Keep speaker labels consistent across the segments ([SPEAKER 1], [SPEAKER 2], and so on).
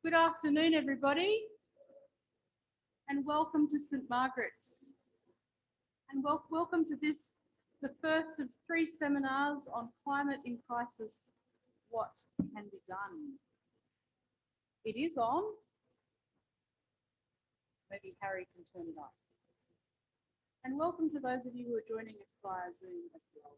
[SPEAKER 1] Good afternoon, everybody, and welcome to St Margaret's. And welcome to this, the first of 3 seminars on climate in crisis, what can be done. It is on. Maybe Harry can turn it on. And welcome to those of you who are joining us via Zoom as well.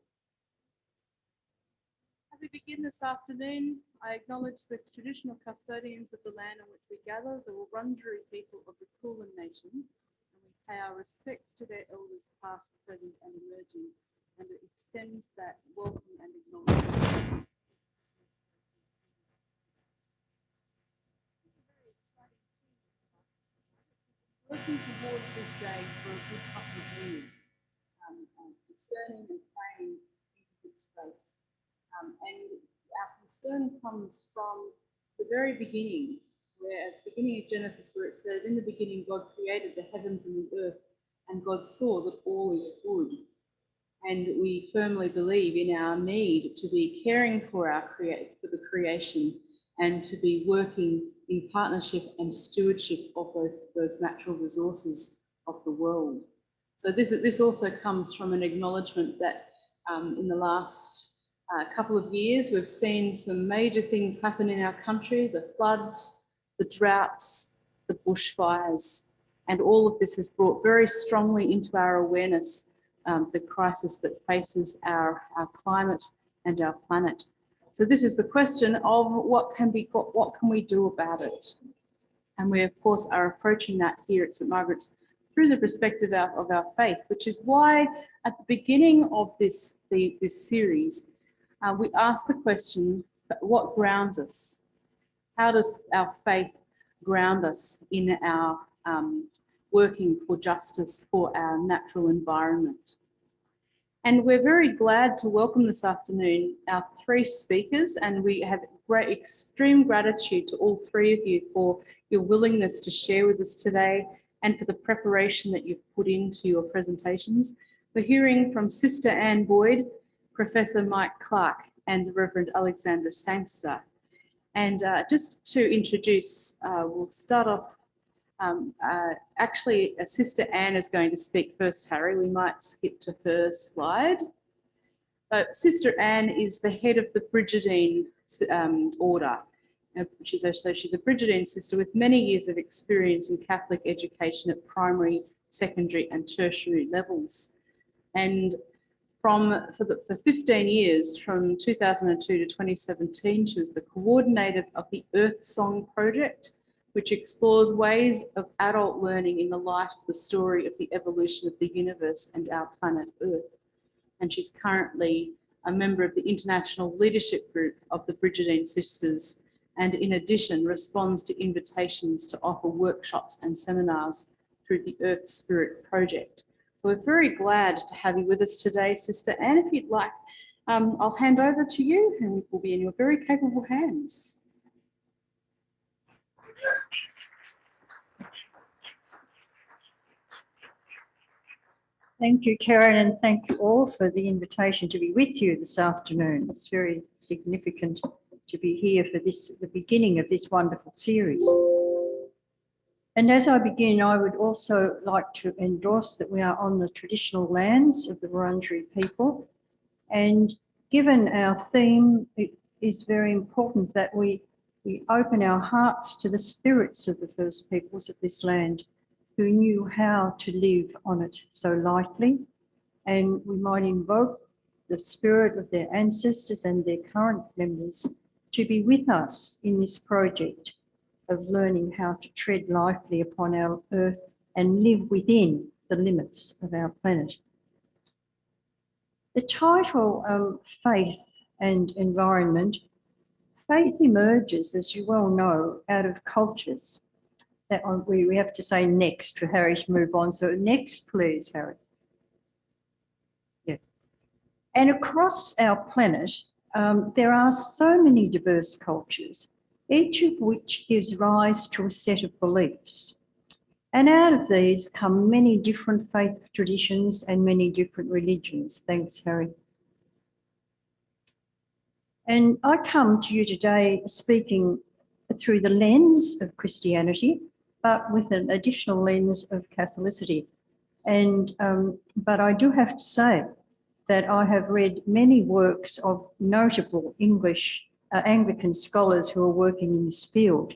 [SPEAKER 1] As we begin this afternoon, I acknowledge the traditional custodians of the land on which we gather, the Wurundjeri people of the Kulin Nation, and we pay our respects to their elders past, present and emerging, and extend that welcome and acknowledgement. Working towards this day for a good couple of years, discerning and praying into this space. And our concern comes from the very beginning, where at the beginning of Genesis, where it says, "In the beginning God created the heavens and the earth, and God saw that all is good." And we firmly believe in our need to be caring for the creation and to be working in partnership and stewardship of those natural resources of the world. So this also comes from an acknowledgement that in the last couple of years, we've seen some major things happen in our country: the floods, the droughts, the bushfires, and all of this has brought very strongly into our awareness the crisis that faces our climate and our planet. So this is the question of what can we do about it? And we of course are approaching that here at St Margaret's through the perspective of our faith, which is why at the beginning of this series, we ask the question, what grounds us? How does our faith ground us in our working for justice for our natural environment? And we're very glad to welcome this afternoon our 3 speakers, and we have extreme gratitude to all 3 of you for your willingness to share with us today and for the preparation that you've put into your presentations. We're hearing from Sister Anne Boyd, Professor Mike Clarke and Rev'd Alex Sangster. And just to introduce, we'll start off, actually Sister Anne is going to speak first, Harry. We might skip to her slide. Sister Anne is the head of the Brigidine order. She's a Brigidine sister with many years of experience in Catholic education at primary, secondary and tertiary levels. And for 15 years, from 2002 to 2017, she was the coordinator of the Earth Song project, which explores ways of adult learning in the light of the story of the evolution of the universe and our planet Earth. And she's currently a member of the international leadership group of the Brigidine Sisters, and in addition responds to invitations to offer workshops and seminars through the Earthspirit project. We're very glad to have you with us today, Sister Anne. If you'd like, I'll hand over to you and we will be in your very capable hands.
[SPEAKER 2] Thank you, Karen, and thank you all for the invitation to be with you this afternoon. It's very significant to be here for the beginning of this wonderful series. And as I begin, I would also like to endorse that we are on the traditional lands of the Wurundjeri people. And given our theme, it is very important that we open our hearts to the spirits of the first peoples of this land who knew how to live on it so lightly. And we might invoke the spirit of their ancestors and their current members to be with us in this project of learning how to tread lightly upon our earth and live within the limits of our planet. The title, Faith and Environment. Faith emerges, as you well know, out of cultures. That we have to say next for Harry to move on. So next, please, Harry. Yeah. And across our planet, there are so many diverse cultures, each of which gives rise to a set of beliefs. And out of these come many different faith traditions and many different religions. Thanks, Harry. And I come to you today speaking through the lens of Christianity, but with an additional lens of Catholicity. And, but I do have to say that I have read many works of notable English Anglican scholars who are working in this field.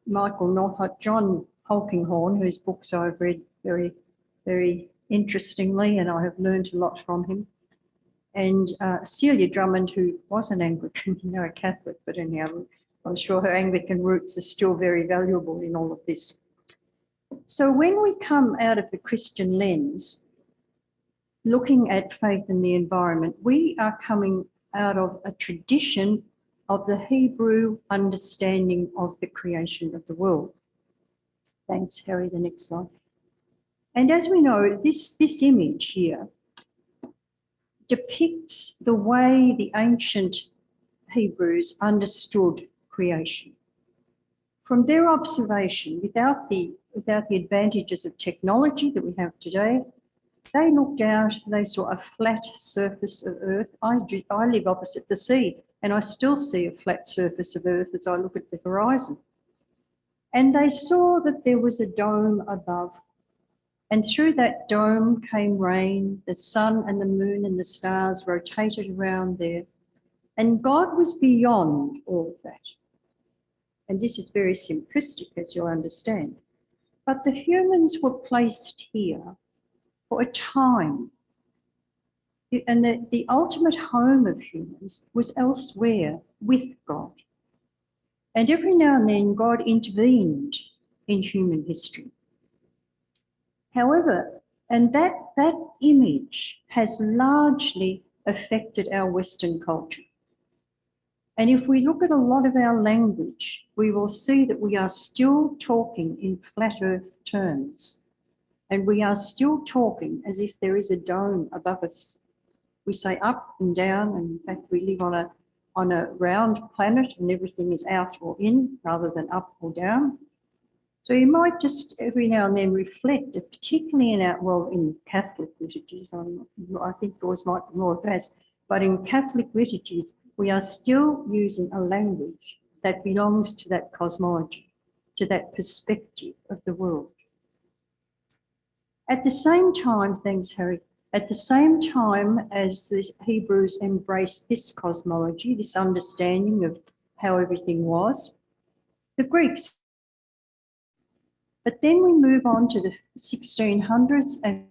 [SPEAKER 2] Michael Northott, John Polkinghorne, whose books I've read very, very interestingly, and I have learned a lot from him. And Celia Drummond, who was an Anglican, a Catholic, but anyhow, I'm sure her Anglican roots are still very valuable in all of this. So when we come out of the Christian lens, looking at faith and the environment, we are coming out of a tradition of the Hebrew understanding of the creation of the world. Thanks, Harry. The next slide. And as we know, this image here depicts the way the ancient Hebrews understood creation. From their observation, without the advantages of technology that we have today, they looked out, they saw a flat surface of Earth. I live opposite the sea, and I still see a flat surface of Earth as I look at the horizon. And they saw that there was a dome above, and through that dome came rain, the sun and the moon and the stars rotated around there, and God was beyond all of that. And this is very simplistic, as you'll understand. But the humans were placed here for a time. And the ultimate home of humans was elsewhere with God. And every now and then, God intervened in human history. However, and that image has largely affected our Western culture. And if we look at a lot of our language, we will see that we are still talking in flat earth terms. And we are still talking as if there is a dome above us. We say up and down, and in fact we live on a round planet and everything is out or in rather than up or down. So you might just every now and then reflect, particularly in Catholic liturgies, I think yours might be more advanced, but in Catholic liturgies, we are still using a language that belongs to that cosmology, to that perspective of the world. At the same time, thanks Harry, at the same time as the Hebrews embraced this cosmology, this understanding of how everything was, the Greeks. But then we move on to the 1600s and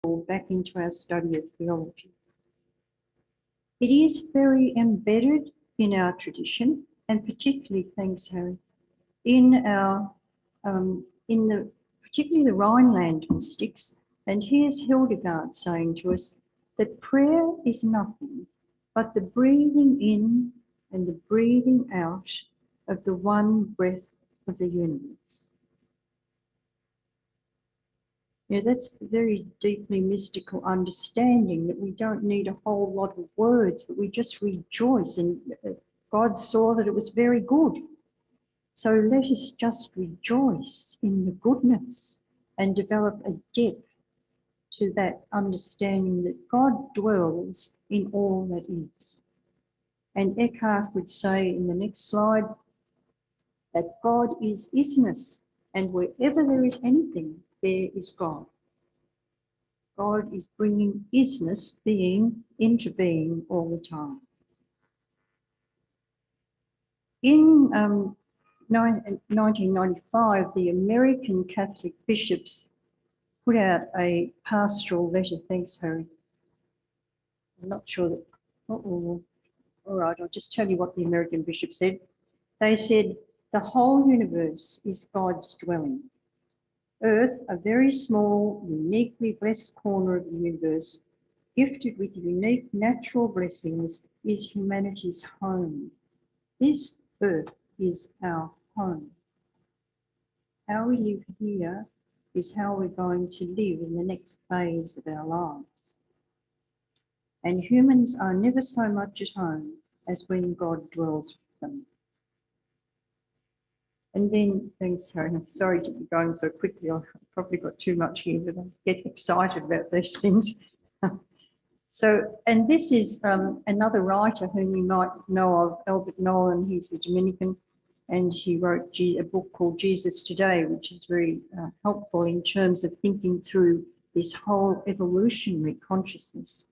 [SPEAKER 2] back into our study of theology. It is very embedded in our tradition, and particularly, thanks Harry, in our particularly the Rhineland mystics. And here's Hildegard saying to us that prayer is nothing but the breathing in and the breathing out of the one breath of the universe. Yeah, that's the very deeply mystical understanding that we don't need a whole lot of words, but we just rejoice, and God saw that it was very good. So let us just rejoice in the goodness and develop a depth to that understanding that God dwells in all that is. And Eckhart would say in the next slide that God is isness, and wherever there is anything, there is God. God is bringing isness, being, into being all the time. In 1995, the American Catholic bishops put out a pastoral letter. Thanks, Harry. I'm not sure that, all right, I'll just tell you what the American bishop said. They said, the whole universe is God's dwelling. Earth, a very small, uniquely blessed corner of the universe, gifted with unique natural blessings, is humanity's home. This earth is our home. How we live here is how we're going to live in the next phase of our lives. And humans are never so much at home as when God dwells with them. And then, thanks, Harry, I'm sorry to be going so quickly. I've probably got too much here, but I get excited about these things. So, and this is another writer whom you might know of, Albert Nolan. He's a Dominican, and he wrote a book called Jesus Today, which is very helpful in terms of thinking through this whole evolutionary consciousness.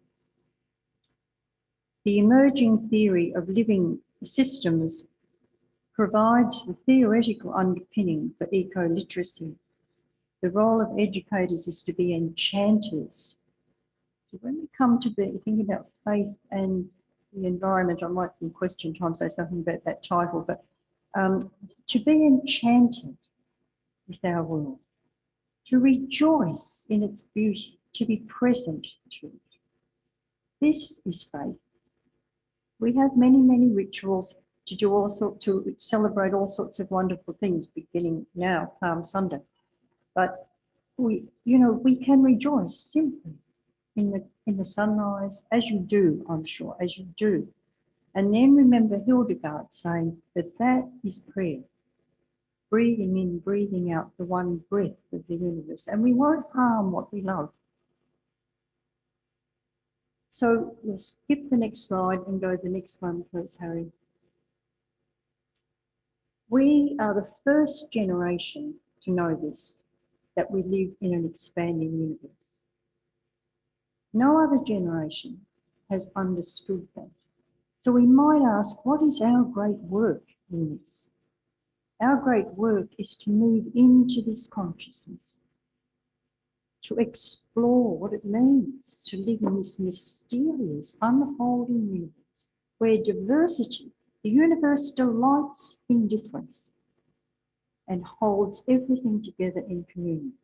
[SPEAKER 2] The emerging theory of living systems provides the theoretical underpinning for eco-literacy. The role of educators is to be enchanters. So when we come to think about faith and the environment, I might in question time say something about that title, but to be enchanted with our world, to rejoice in its beauty, to be present to it. This is faith. We have many, many rituals to do to celebrate all sorts of wonderful things, beginning now, Palm Sunday. But we can rejoice simply in the sunrise, as you do, I'm sure, as you do. And then remember Hildegard saying that is prayer. Breathing in, breathing out the one breath of the universe. And we won't harm what we love. So we'll skip the next slide and go to the next one, please, Harry. We are the first generation to know this, that we live in an expanding universe. No other generation has understood that. So we might ask, what is our great work in this? Our great work is to move into this consciousness, to explore what it means to live in this mysterious, unfolding universe, where diversity, the universe delights in difference and holds everything together in communion.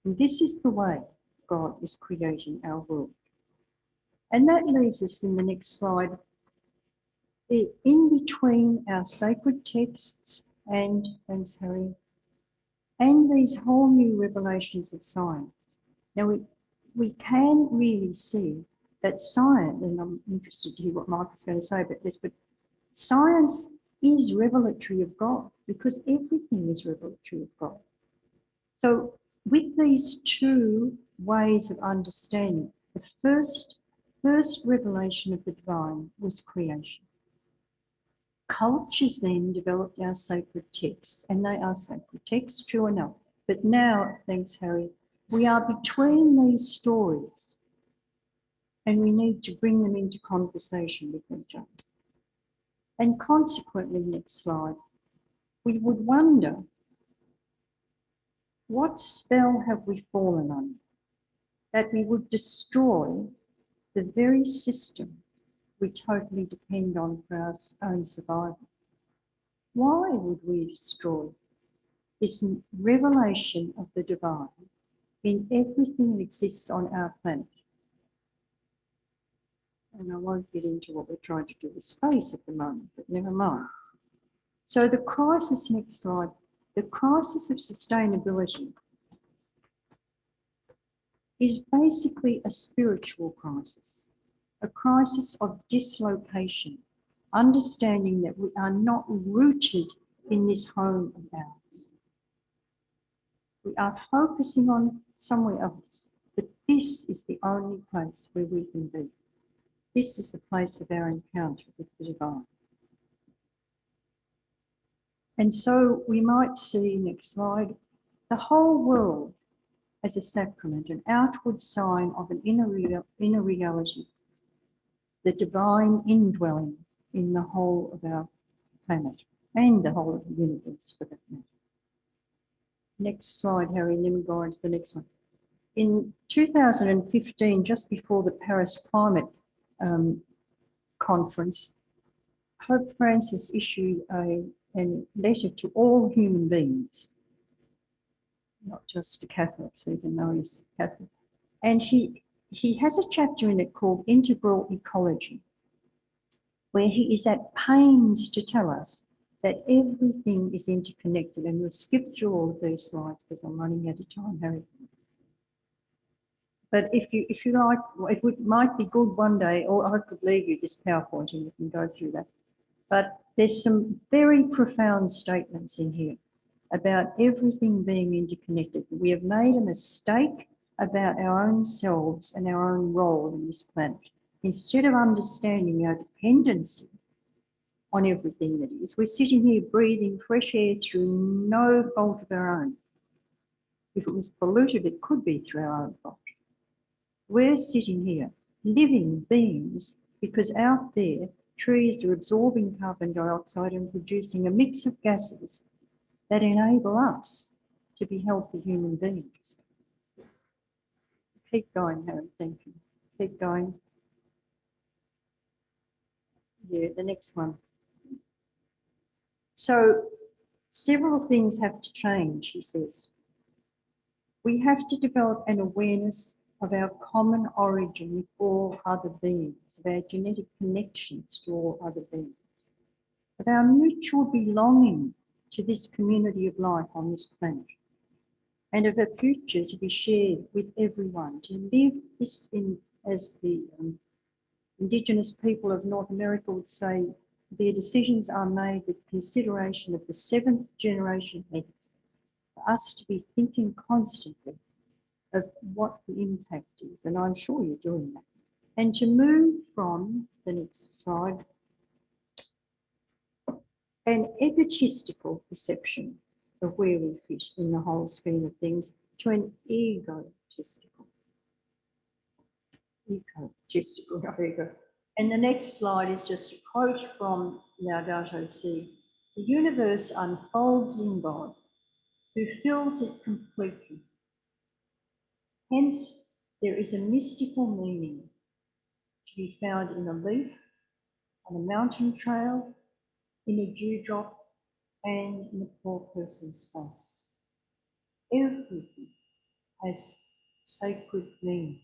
[SPEAKER 2] And this is the way God is creating our world. And that leaves us in the next slide, in between our sacred texts and, thanks Harry, and these whole new revelations of science. Now we can really see that science, and I'm interested to hear what Michael's going to say about this, but science is revelatory of God, because everything is revelatory of God. So with these two ways of understanding, the first revelation of the divine was creation. Cultures then developed our sacred texts, and they are sacred texts, true enough. But now, thanks Harry, we are between these stories, and we need to bring them into conversation with each other. And consequently, next slide, we would wonder, what spell have we fallen under? that we would destroy the very system we totally depend on for our own survival. Why would we destroy this revelation of the divine in everything that exists on our planet? And I won't get into what we're trying to do with space at the moment, but never mind. So the crisis, next slide, the crisis of sustainability is basically a spiritual crisis, a crisis of dislocation, understanding that we are not rooted in this home of ours. We are focusing on somewhere else, but this is the only place where we can be. This is the place of our encounter with the divine. And so we might see, next slide, the whole world as a sacrament, an outward sign of an inner reality, the divine indwelling in the whole of our planet and the whole of the universe for that matter. Next slide, Harry, and then we go on to the next one. In 2015, just before the Paris Climate Conference, Pope Francis issued a letter to all human beings, not just to Catholics, even though he's Catholic. And he has a chapter in it called Integral Ecology, where he is at pains to tell us that everything is interconnected. And we'll skip through all of these slides because I'm running out of time, Harry. But if you like, might be good one day, or I could leave you this PowerPoint and you can go through that. But there's some very profound statements in here about everything being interconnected. We have made a mistake about our own selves and our own role in this planet. Instead of understanding our dependency on everything that is, we're sitting here breathing fresh air through no fault of our own. If it was polluted, it could be through our own fault. We're sitting here, living beings, because out there, trees are absorbing carbon dioxide and producing a mix of gases that enable us to be healthy human beings. Keep going, Harry, thank you. Keep going. Yeah, the next one. So several things have to change, he says. We have to develop an awareness of our common origin with all other beings, of our genetic connections to all other beings, of our mutual belonging to this community of life on this planet, and of a future to be shared with everyone, to live this in, as the Indigenous people of North America would say, their decisions are made with consideration of the 7th generation heads, for us to be thinking constantly of what the impact is, and I'm sure you're doing that. And to move from the next slide, an egotistical perception of where we fit in the whole scheme of things to an egotistical. And the next slide is just a quote from Laudato Si. The universe unfolds in God, who fills it completely. Hence, there is a mystical meaning to be found in a leaf, on a mountain trail, in a dewdrop, and in a poor person's face. Everything has sacred meaning.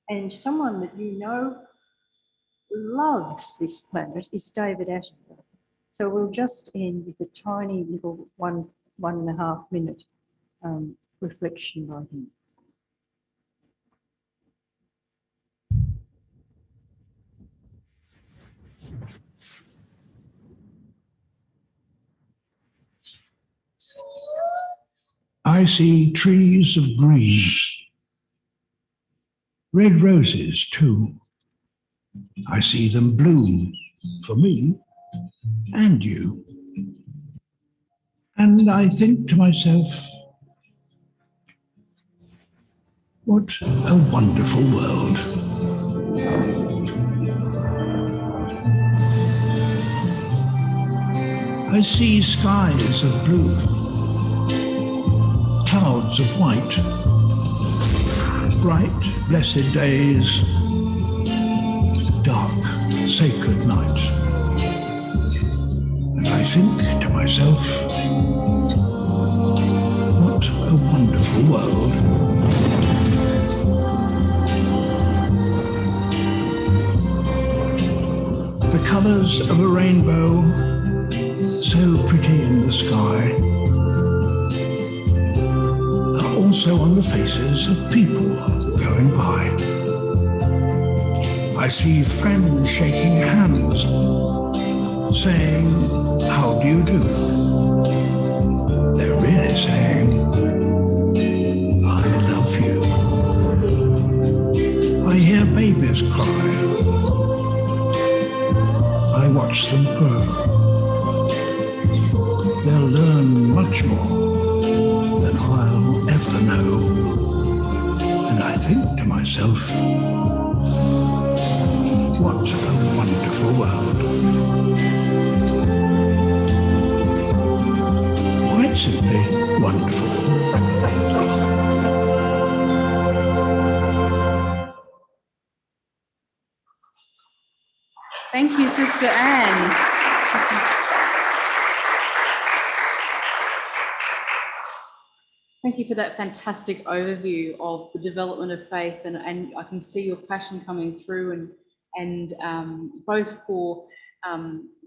[SPEAKER 2] And someone that you know loves this planet is David Attenborough. So we'll just end with a tiny little 1.5 minute reflection by him.
[SPEAKER 3] I see trees of green, red roses too. I see them bloom for me and you. And I think to myself, what a wonderful world. I see skies of blue, clouds of white, bright, blessed days, dark, sacred nights. And I think to myself, what a wonderful world. The colours of a rainbow, so pretty in the sky, are also on the faces of people going by. I see friends shaking hands, saying, "How do you do?" They're really saying, "I love you." I hear babies cry. I watch them grow. They'll learn much more than I'll ever know. And I think to myself, what a wonderful world. Quite simply wonderful.
[SPEAKER 1] Thank you, Sister Anne. Thank you for that fantastic overview of the development of faith, and I can see your passion coming through, and both for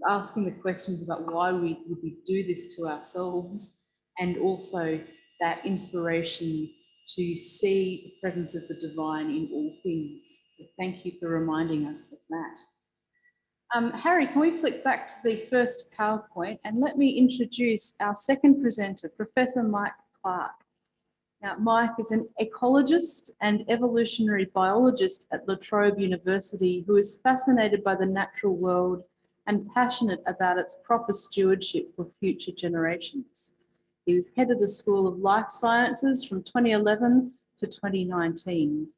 [SPEAKER 1] asking the questions about why we do this to ourselves, and also that inspiration to see the presence of the divine in all things. So thank you for reminding us of that. Harry, can we flick back to the first PowerPoint, and let me introduce our second presenter, Professor Mike Clarke. Now, Mike is an ecologist and evolutionary biologist at La Trobe University who is fascinated by the natural world and passionate about its proper stewardship for future generations. He was head of the School of Life Sciences from 2011 to 2019.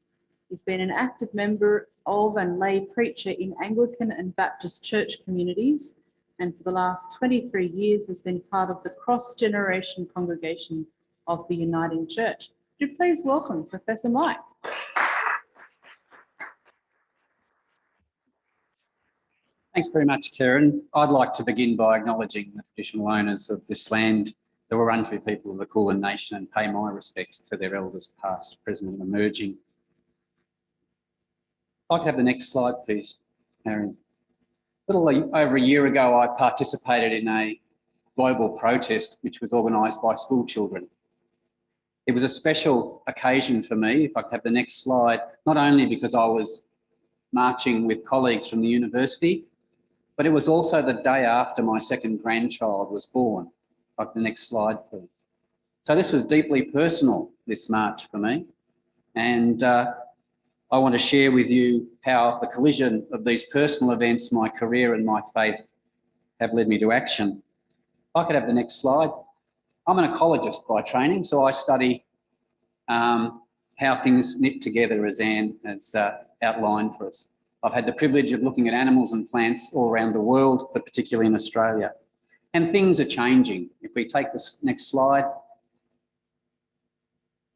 [SPEAKER 1] He's been an active member of and lay preacher in Anglican and Baptist church communities, and for the last 23 years has been part of the cross-generation congregation of the Uniting Church. Would you please welcome Professor Mike?
[SPEAKER 4] Thanks very much, Karen. I'd like to begin by acknowledging the traditional owners of this land, the Wurundjeri people of the Kulin Nation, and pay my respects to their elders past, present and emerging. If I could have the next slide, please, Karen. A little over a year ago, I participated in a global protest which was organised by school children. It was a special occasion for me, if I could have the next slide, not only because I was marching with colleagues from the university, but it was also the day after my second grandchild was born. If I could have the next slide, please. So this was deeply personal, this march for me. And I want to share with you how the collision of these personal events, my career and my faith, have led me to action. If I could have the next slide. I'm an ecologist by training, so I study how things knit together, as Anne has outlined for us. I've had the privilege of looking at animals and plants all around the world, but particularly in Australia. And things are changing. If we take this next slide.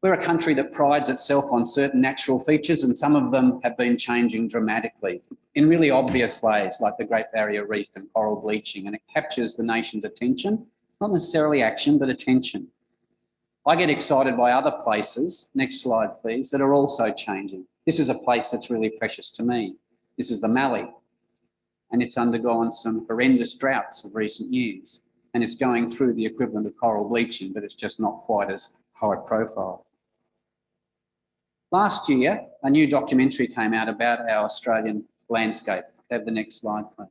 [SPEAKER 4] We're a country that prides itself on certain natural features, and some of them have been changing dramatically in really obvious ways, like the Great Barrier Reef and coral bleaching, and it captures the nation's attention, not necessarily action, but attention. I get excited by other places, next slide please, that are also changing. This is a place that's really precious to me. This is the Mallee, and it's undergone some horrendous droughts of recent years, and it's going through the equivalent of coral bleaching, but it's just not quite as high profile. Last year, a new documentary came out about our Australian landscape. Have the next slide, please.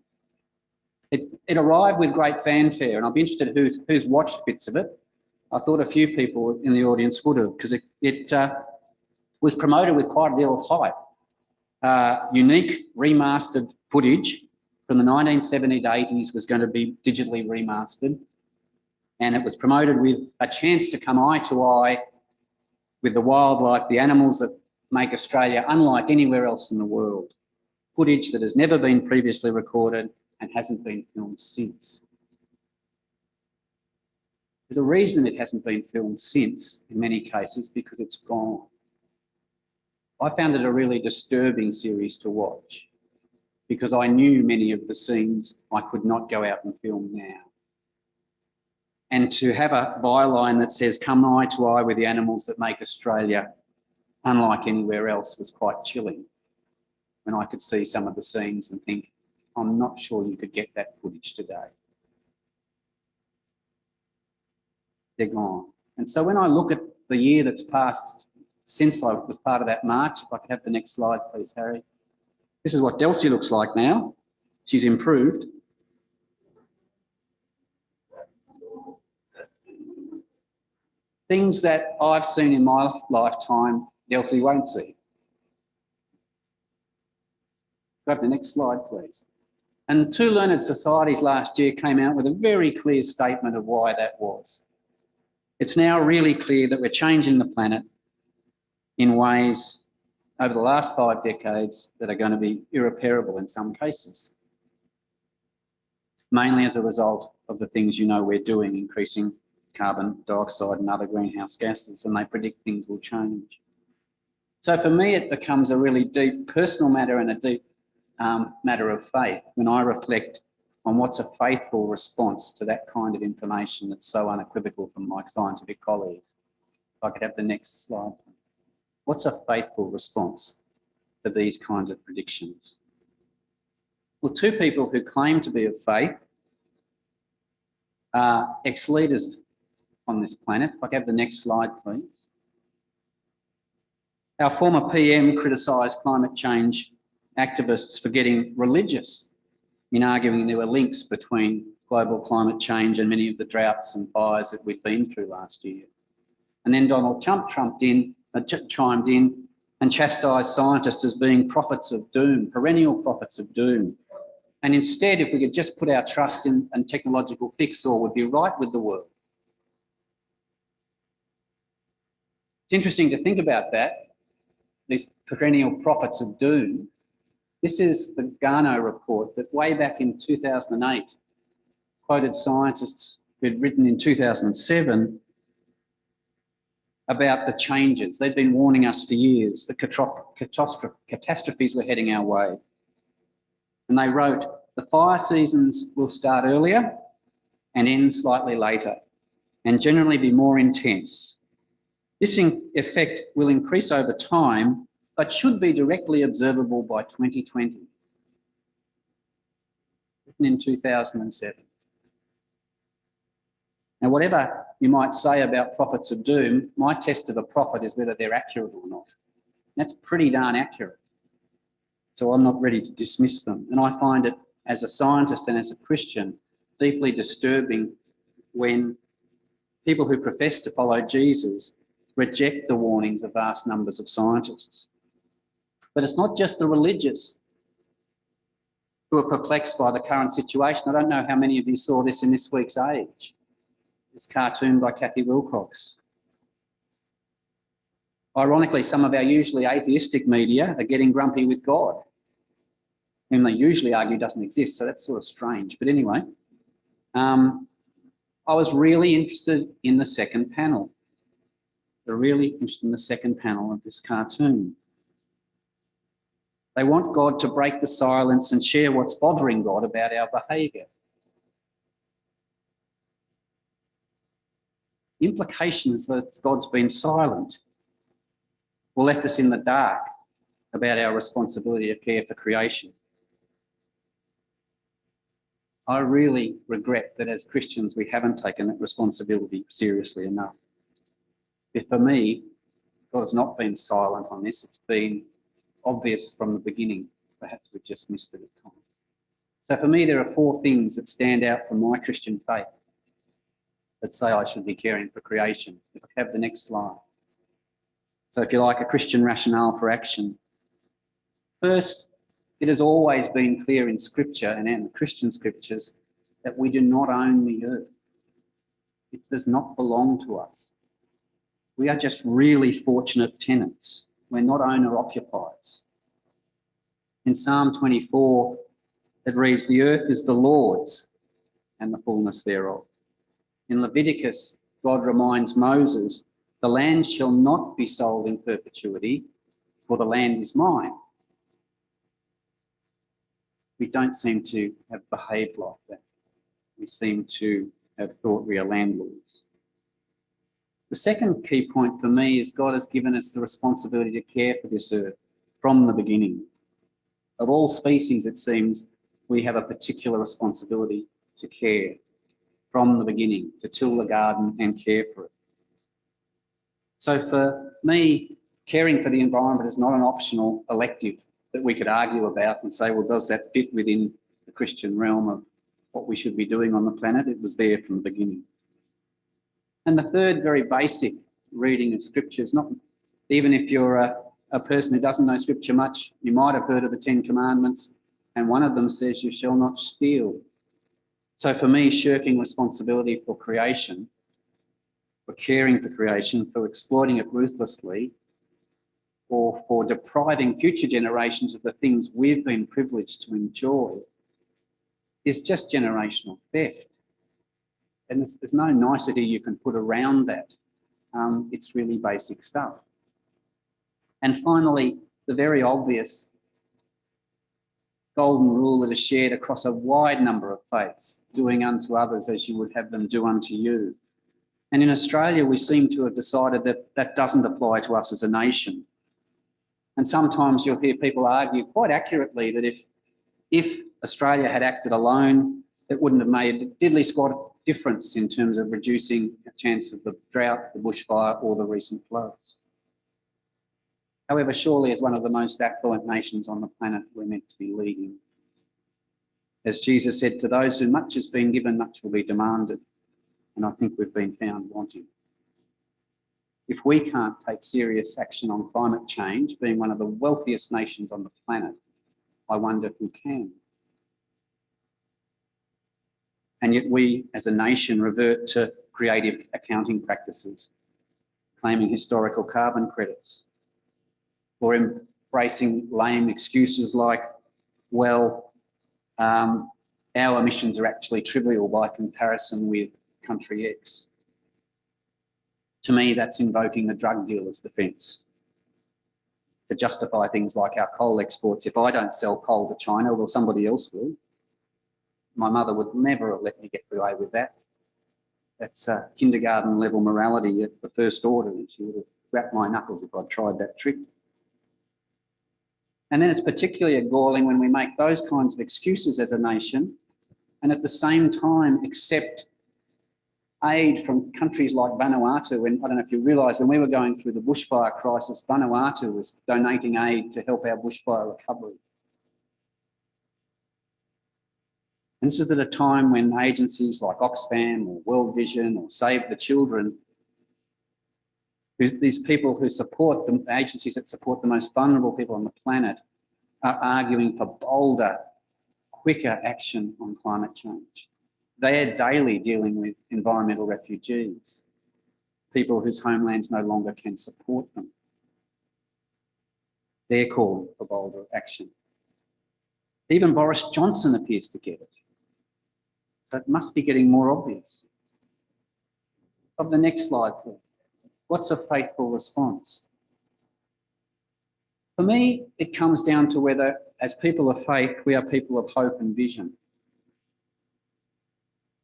[SPEAKER 4] It arrived with great fanfare, and I'll be interested who's watched bits of it. I thought a few people in the audience would have, because it was promoted with quite a deal of hype. Unique remastered footage from the 1970s to 80s was going to be digitally remastered, and it was promoted with a chance to come eye to eye with the wildlife, the animals that make Australia unlike anywhere else in the world. Footage that has never been previously recorded and hasn't been filmed since. There's a reason it hasn't been filmed since, in many cases, because it's gone. I found it a really disturbing series to watch because I knew many of the scenes I could not go out and film now. And to have a byline that says, come eye to eye with the animals that make Australia unlike anywhere else, was quite chilling when I could see some of the scenes and think, I'm not sure you could get that footage today. They're gone. And so when I look at the year that's passed since I was part of that march, if I could have the next slide, please, Harry. This is what Delcy looks like now. She's improved. Things that I've seen in my lifetime, Delcy won't see. Go to the next slide, please. And two learned societies last year came out with a very clear statement of why that was. It's now really clear that we're changing the planet in ways over the last 5 decades that are going to be irreparable in some cases, mainly as a result of the things you know we're doing, increasing carbon dioxide and other greenhouse gases, and they predict things will change. So for me, it becomes a really deep personal matter and a deep matter of faith when I reflect on what's a faithful response to that kind of information that's so unequivocal from my scientific colleagues. If I could have the next slide, please. What's a faithful response to these kinds of predictions? Well, two people who claim to be of faith are ex-leaders on this planet. If I could have the next slide, please. Our former PM criticised climate change activists for getting religious in arguing there were links between global climate change and many of the droughts and fires that we'd been through last year. And then Donald Trump chimed in and chastised scientists as being prophets of doom, perennial prophets of doom. And instead, if we could just put our trust in a technological fix, all would be right with the world. It's interesting to think about that, these perennial prophets of doom. This is the Garneau report that way back in 2008 quoted scientists who had written in 2007 about the changes. They'd been warning us for years that catastrophes were heading our way. And they wrote, the fire seasons will start earlier and end slightly later and generally be more intense. This effect will increase over time but should be directly observable by 2020, written in 2007. Now, whatever you might say about prophets of doom, my test of a prophet is whether they're accurate or not. That's pretty darn accurate. So I'm not ready to dismiss them. And I find it, as a scientist and as a Christian, deeply disturbing when people who profess to follow Jesus reject the warnings of vast numbers of scientists. But it's not just the religious who are perplexed by the current situation. I don't know how many of you saw this in this week's Age, this cartoon by Kathy Wilcox. Ironically, some of our usually atheistic media are getting grumpy with God, whom they usually argue doesn't exist, so that's sort of strange. But anyway, I was really interested in the second panel. They're really interested in the second panel of this cartoon. They want God to break the silence and share what's bothering God about our behaviour. The implication is that God's been silent or left us in the dark about our responsibility of care for creation. I really regret that as Christians we haven't taken that responsibility seriously enough. If for me, God has not been silent on this, it's been obvious from the beginning. Perhaps we've just missed it at times. So for me, there are 4 things that stand out from my Christian faith that say I should be caring for creation. If I could have the next slide. So if you like, a Christian rationale for action. First, it has always been clear in Scripture and in the Christian Scriptures that we do not own the earth. It does not belong to us. We are just really fortunate tenants. We're not owner-occupiers. In Psalm 24, it reads, the earth is the Lord's and the fullness thereof. In God reminds Moses, the land shall not be sold in perpetuity, for the land is mine. We don't seem to have behaved like that. We seem to have thought we are landlords. The second key point for me is God has given us the responsibility to care for this earth from the beginning. Of all species, it seems, we have a particular responsibility to care from the beginning, to till the garden and care for it. So for me, caring for the environment is not an optional elective that we could argue about and say, well, does that fit within the Christian realm of what we should be doing on the planet? It was there from the beginning. And the third very basic reading of Scripture is not, even if you're a person who doesn't know Scripture much, you might have heard of the 10 Commandments, and one of them says, you shall not steal. So for me, shirking responsibility for creation, for caring for creation, for exploiting it ruthlessly, or for depriving future generations of the things we've been privileged to enjoy, is just generational theft. And there's no nicety you can put around that. It's really basic stuff. And finally, the very obvious golden rule that is shared across a wide number of faiths, doing unto others as you would have them do unto you. And in Australia, we seem to have decided that that doesn't apply to us as a nation. And sometimes you'll hear people argue quite accurately that if Australia had acted alone, it wouldn't have made a diddly squat difference in terms of reducing the chance of the drought, the bushfire, or the recent floods. However, surely as one of the most affluent nations on the planet, we're meant to be leading. As Jesus said, to those who much has been given, much will be demanded. And I think we've been found wanting. If we can't take serious action on climate change, being one of the wealthiest nations on the planet, I wonder who can. And yet we, as a nation, revert to creative accounting practices, claiming historical carbon credits, or embracing lame excuses like, well, our emissions are actually trivial by comparison with country X. To me, that's invoking the drug dealer's defence to justify things like our coal exports. If I don't sell coal to China, well, somebody else will. My mother would never have let me get away with that. That's kindergarten level morality at the first order, and she would have wrapped my knuckles if I'd tried that trick. And then it's particularly galling when we make those kinds of excuses as a nation and at the same time accept aid from countries like Vanuatu. And I don't know if you realise, when we were going through the bushfire crisis, Vanuatu was donating aid to help our bushfire recovery. And this is at a time when agencies like Oxfam or World Vision or Save the Children, these people who support the agencies that support the most vulnerable people on the planet, are arguing for bolder, quicker action on climate change. They are daily dealing with environmental refugees, people whose homelands no longer can support them. They're calling for bolder action. Even Boris Johnson appears to get it. But it must be getting more obvious. Of the next slide, please. What's a faithful response? For me, it comes down to whether, as people of faith, we are people of hope and vision,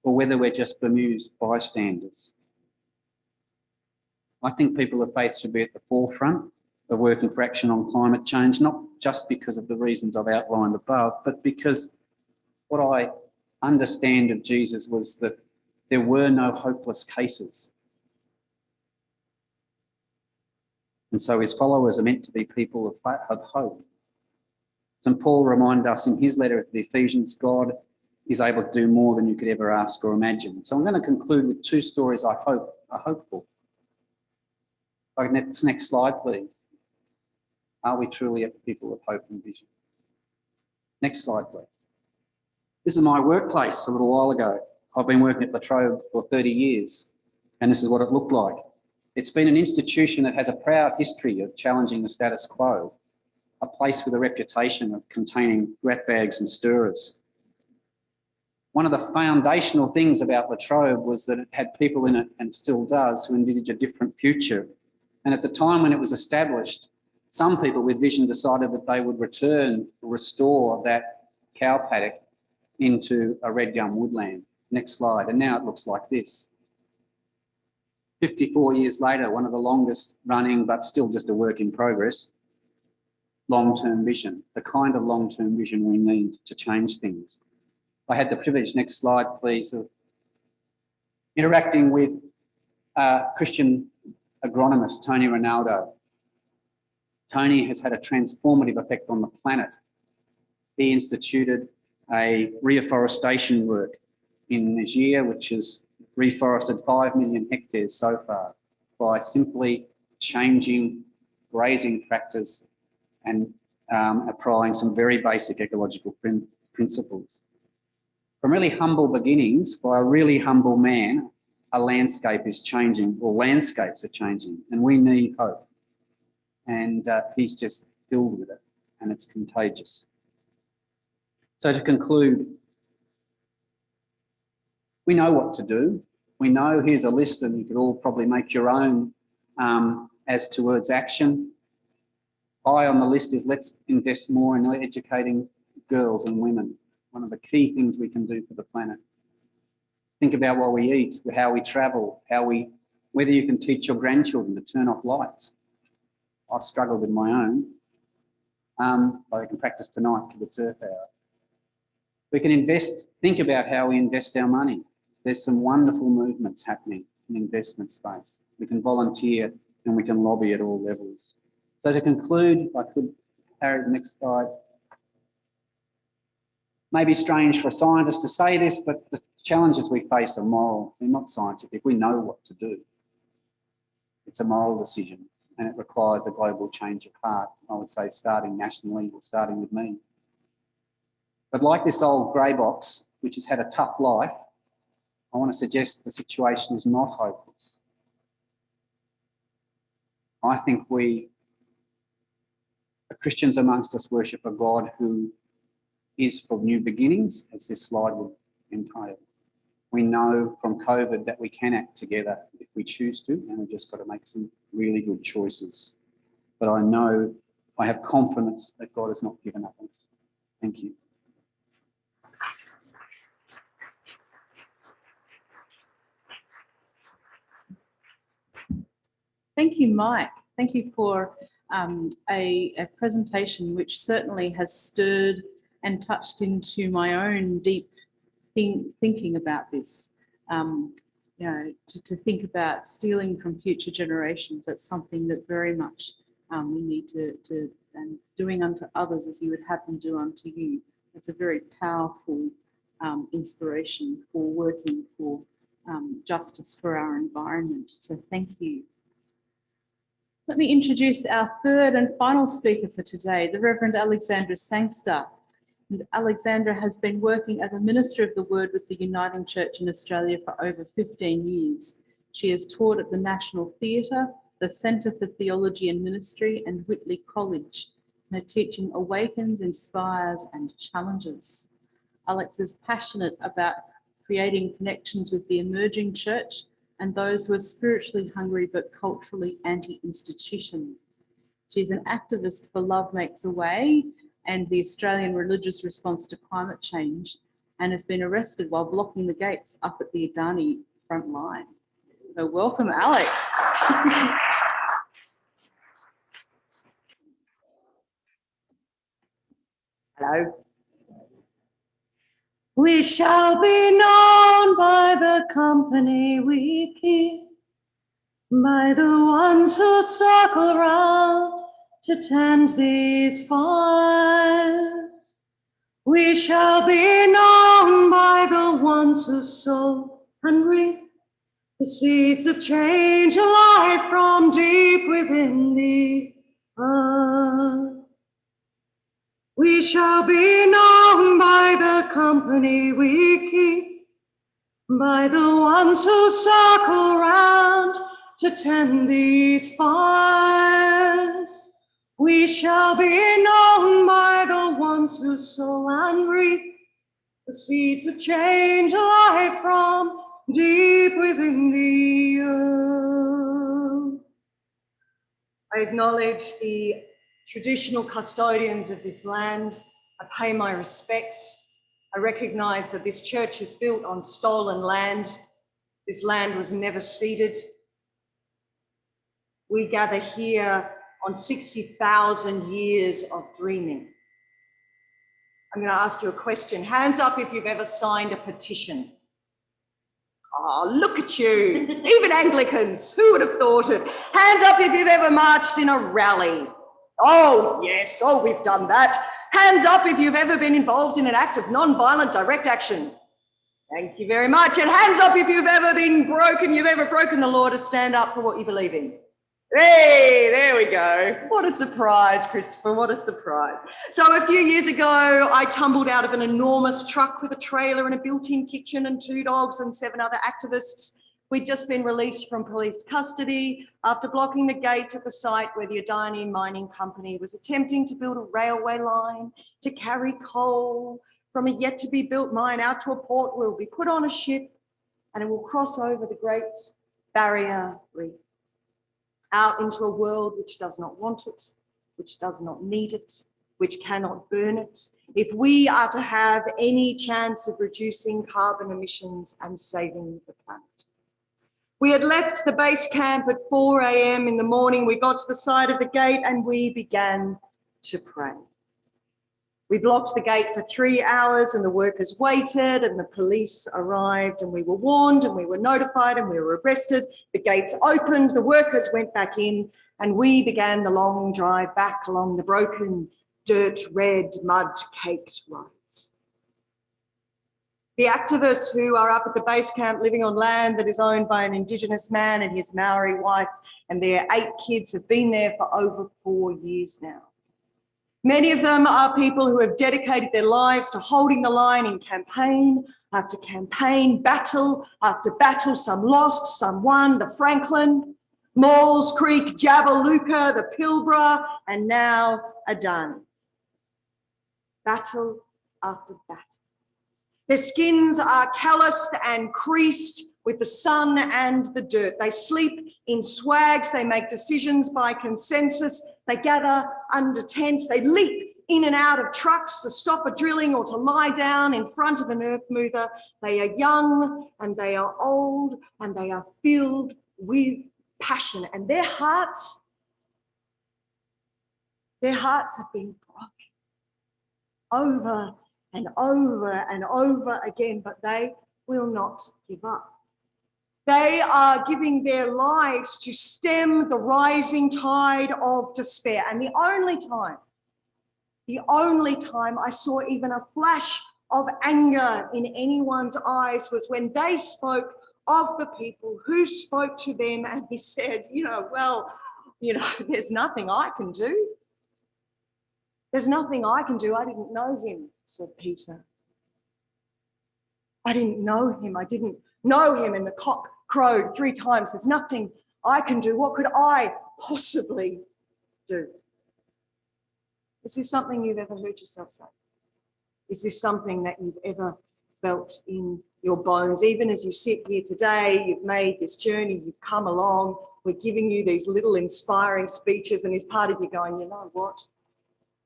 [SPEAKER 4] or whether we're just bemused bystanders. I think people of faith should be at the forefront of working for action on climate change, not just because of the reasons I've outlined above, but because what I understand of Jesus was that there were no hopeless cases. And so his followers are meant to be people of hope. St. Paul reminded us in his letter to the Ephesians, God is able to do more than you could ever ask or imagine. So I'm going to conclude with two stories I hope are hopeful. Next slide, please. Are we truly a people of hope and vision? Next slide, please. This is my workplace a little while ago. I've been working at La Trobe for 30 years, and this is what it looked like. It's been an institution that has a proud history of challenging the status quo, a place with a reputation of containing ratbags and stirrers. One of the foundational things about La Trobe was that it had people in it, and still does, who envisage a different future. And at the time when it was established, Some people with vision decided that they would restore that cow paddock into a red gum woodland. Next slide. And now it looks like this. 54 years later, one of the longest running, but still just a work in progress, long-term vision, the kind of long-term vision we need to change things. I had the privilege, next slide please, of interacting with Christian agronomist, Tony Ronaldo. Tony has had a transformative effect on the planet. He instituted a reforestation work in Niger, which has reforested 5 million hectares so far by simply changing grazing practice and applying some very basic ecological principles. From really humble beginnings by a really humble man, a landscape is changing, or landscapes are changing, and we need hope. And he's just filled with it, and it's contagious. So to conclude, we know what to do. We know, here's a list, and you could all probably make your own as towards action. High on the list is let's invest more in educating girls and women. One of the key things we can do for the planet. Think about what we eat, how we travel, whether you can teach your grandchildren to turn off lights. I've struggled with my own, but I can practice tonight because it's Earth Hour. We can think about how we invest our money. There's some wonderful movements happening in investment space. We can volunteer and we can lobby at all levels. So to conclude, I could carry the next slide. Maybe strange for a scientist to say this, but the challenges we face are moral. They're not scientific. We know what to do. It's a moral decision, and it requires a global change of heart, I would say, starting nationally or starting with me. But like this old grey box, which has had a tough life, I want to suggest the situation is not hopeless. I think the Christians amongst us worship a God who is for new beginnings, as this slide would entail. We know from COVID that we can act together if we choose to, and we've just got to make some really good choices. But I have confidence that God has not given up on us. Thank you.
[SPEAKER 1] Thank you, Mike. Thank you for a presentation which certainly has stirred and touched into my own deep thinking about this. To think about stealing from future generations, that's something that very much we need to and doing unto others as you would have them do unto you. It's a very powerful inspiration for working for justice for our environment. So thank you. Let me introduce our third and final speaker for today, the Rev'd Alex Sangster. And Alexandra has been working as a minister of the Word with the Uniting Church in Australia for over 15 years. She has taught at the National Theatre, the Centre for Theology and Ministry, and Whitley College. Her teaching awakens, inspires, and challenges. Alex is passionate about creating connections with the emerging church and those who are spiritually hungry but culturally anti-institution. She's an activist for Love Makes a Way and the Australian religious response to climate change, and has been arrested while blocking the gates up at the Adani front line. So welcome, Alex.
[SPEAKER 5] Hello. We shall be known by the company we keep, by the ones who circle round to tend these fires. We shall be known by the ones who sow and reap the seeds of change alive from deep within the earth. We shall be known by the company we keep, by the ones who circle round to tend these fires. We shall be known by the ones who sow and reap the seeds of change alive from deep within the earth. I acknowledge the traditional custodians of this land, I pay my respects. I recognise that this church is built on stolen land. This land was never ceded. We gather here on 60,000 years of dreaming. I'm going to ask you a question. Hands up if you've ever signed a petition. Oh, look at you. Even Anglicans, who would have thought it? Hands up if you've ever marched in a rally. Oh, yes, oh, we've done that. Hands up if you've ever been involved in an act of non-violent direct action. Thank you very much. And hands up if you've ever broken the law to stand up for what you believe in. Hey, there we go. What a surprise, Christopher, what a surprise. So a few years ago, I tumbled out of an enormous truck with a trailer and a built-in kitchen and 2 dogs and 7 other activists. We'd just been released from police custody after blocking the gate at the site where the Adani Mining Company was attempting to build a railway line to carry coal from a yet-to-be-built mine out to a port where it will be put on a ship and it will cross over the Great Barrier Reef, out into a world which does not want it, which does not need it, which cannot burn it, if we are to have any chance of reducing carbon emissions and saving the planet. We had left the base camp at 4 a.m. in the morning. We got to the side of the gate and we began to pray. We blocked the gate for 3 hours and the workers waited and the police arrived and we were warned and we were notified and we were arrested. The gates opened, the workers went back in and we began the long drive back along the broken, dirt-red, mud-caked roads. The activists who are up at the base camp living on land that is owned by an Indigenous man and his Maori wife and their 8 kids have been there for over 4 years now. Many of them are people who have dedicated their lives to holding the line in campaign after campaign, battle after battle, some lost, some won, the Franklin, Maules Creek, Jabiluka, the Pilbara, and now Adani. Battle after battle. Their skins are calloused and creased with the sun and the dirt. They sleep in swags, they make decisions by consensus, they gather under tents, they leap in and out of trucks to stop a drilling or to lie down in front of an earth mover. They are young and they are old and they are filled with passion, and their hearts have been broken over and over and over again, but they will not give up. They are giving their lives to stem the rising tide of despair. And the only time I saw even a flash of anger in anyone's eyes was when they spoke of the people who spoke to them and he said, there's nothing I can do. There's nothing I can do. I didn't know him, said Peter. I didn't know him. I didn't know him. And the cock crowed 3 times. There's nothing I can do. What could I possibly do? Is this something you've ever heard yourself say? Is this something that you've ever felt in your bones? Even as you sit here today, you've made this journey, you've come along, we're giving you these little inspiring speeches, and is part of you going, you know what?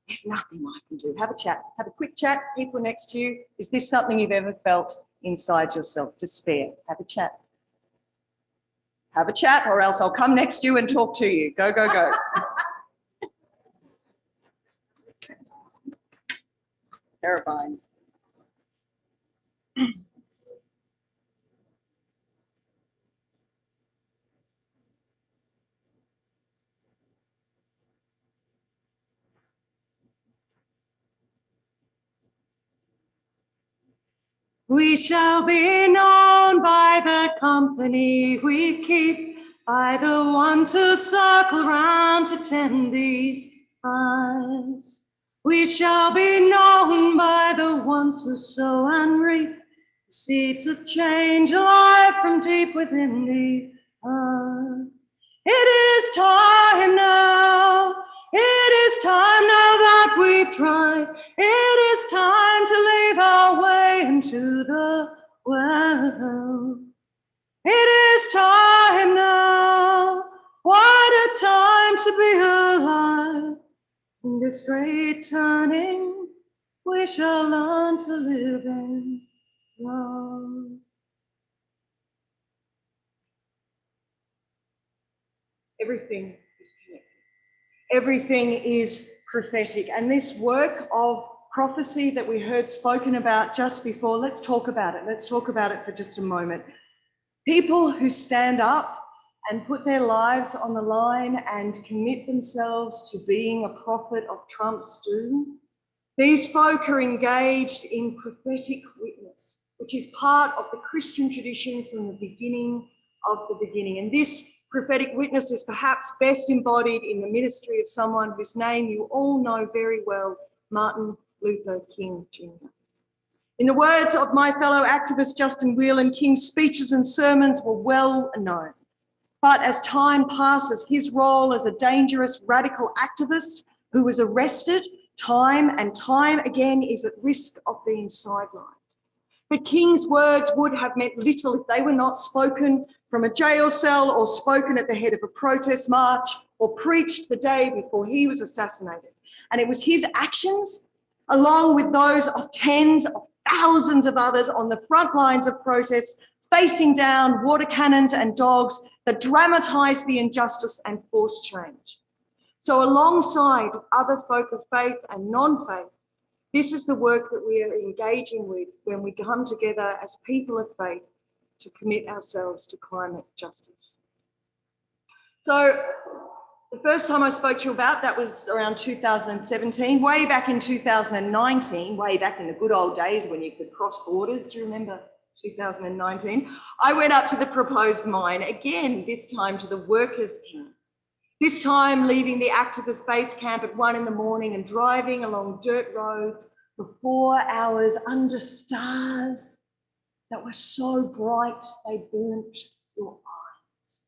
[SPEAKER 5] There's nothing I can do. Have a chat, have a quick chat, people next to you. Is this something you've ever felt inside yourself? Despair. Have a chat. Have a chat, or else I'll come next to you and talk to you. Go, go, go. Terrifying. We shall be known by the company we keep, by the ones who circle round to tend these eyes. We shall be known by the ones who sow and reap the seeds of change alive from deep within the earth. It is time now. It is time now that we thrive. It is time to leave our way into the world. It is time now. What a time to be alive. this great turning, we shall learn to live in love. Everything is connected. Everything is prophetic. And this work of prophecy that we heard spoken about just before, let's talk about it. Let's talk about it for just a moment. People who stand up and put their lives on the line and commit themselves to being a prophet of Trump's doom, these folk are engaged in prophetic witness, which is part of the Christian tradition from the beginning of the beginning. And this prophetic witness is perhaps best embodied in the ministry of someone whose name you all know very well, Martin Luther King Jr. In the words of my fellow activist Justin Whelan, King's speeches and sermons were well known. But as time passes, his role as a dangerous radical activist who was arrested time and time again is at risk of being sidelined. But King's words would have meant little if they were not spoken from a jail cell or spoken at the head of a protest march or preached the day before he was assassinated. And it was his actions, along with those of tens of thousands of others on the front lines of protest, facing down water cannons and dogs, that dramatised the injustice and forced change. So alongside other folk of faith and non-faith, this is the work that we are engaging with when we come together as people of faith to commit ourselves to climate justice. So the first time I spoke to you about that was around 2017, way back in 2019, way back in the good old days when you could cross borders. Do you remember 2019? I went up to the proposed mine again, this time to the workers' camp. This time leaving the activist base camp at 1 a.m. and driving along dirt roads for 4 hours under stars that were so bright they burnt your eyes.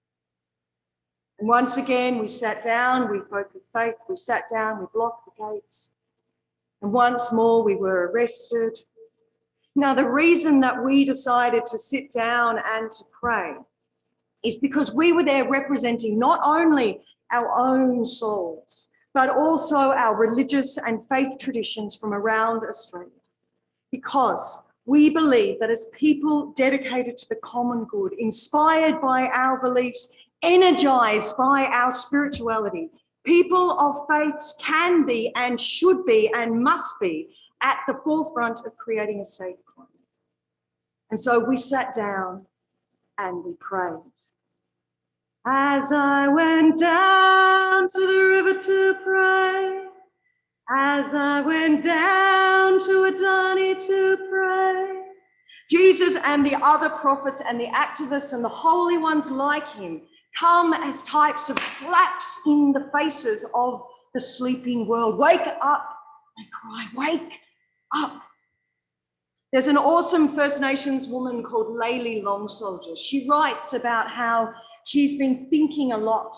[SPEAKER 5] And once again, we sat down, we folk of faith, we sat down, we blocked the gates. And once more, we were arrested. Now, the reason that we decided to sit down and to pray is because we were there representing not only our own souls, but also our religious and faith traditions from around Australia. Because we believe that as people dedicated to the common good, inspired by our beliefs, energized by our spirituality, people of faiths can be and should be and must be at the forefront of creating a safe climate. And so we sat down and we prayed. As I went down to the river to pray, as I went down to Adani to pray, Jesus and the other prophets and the activists and the holy ones like him come as types of slaps in the faces of the sleeping world. Wake up, they cry, wake up. There's an awesome First Nations woman called Layli Long Soldier. She writes about how she's been thinking a lot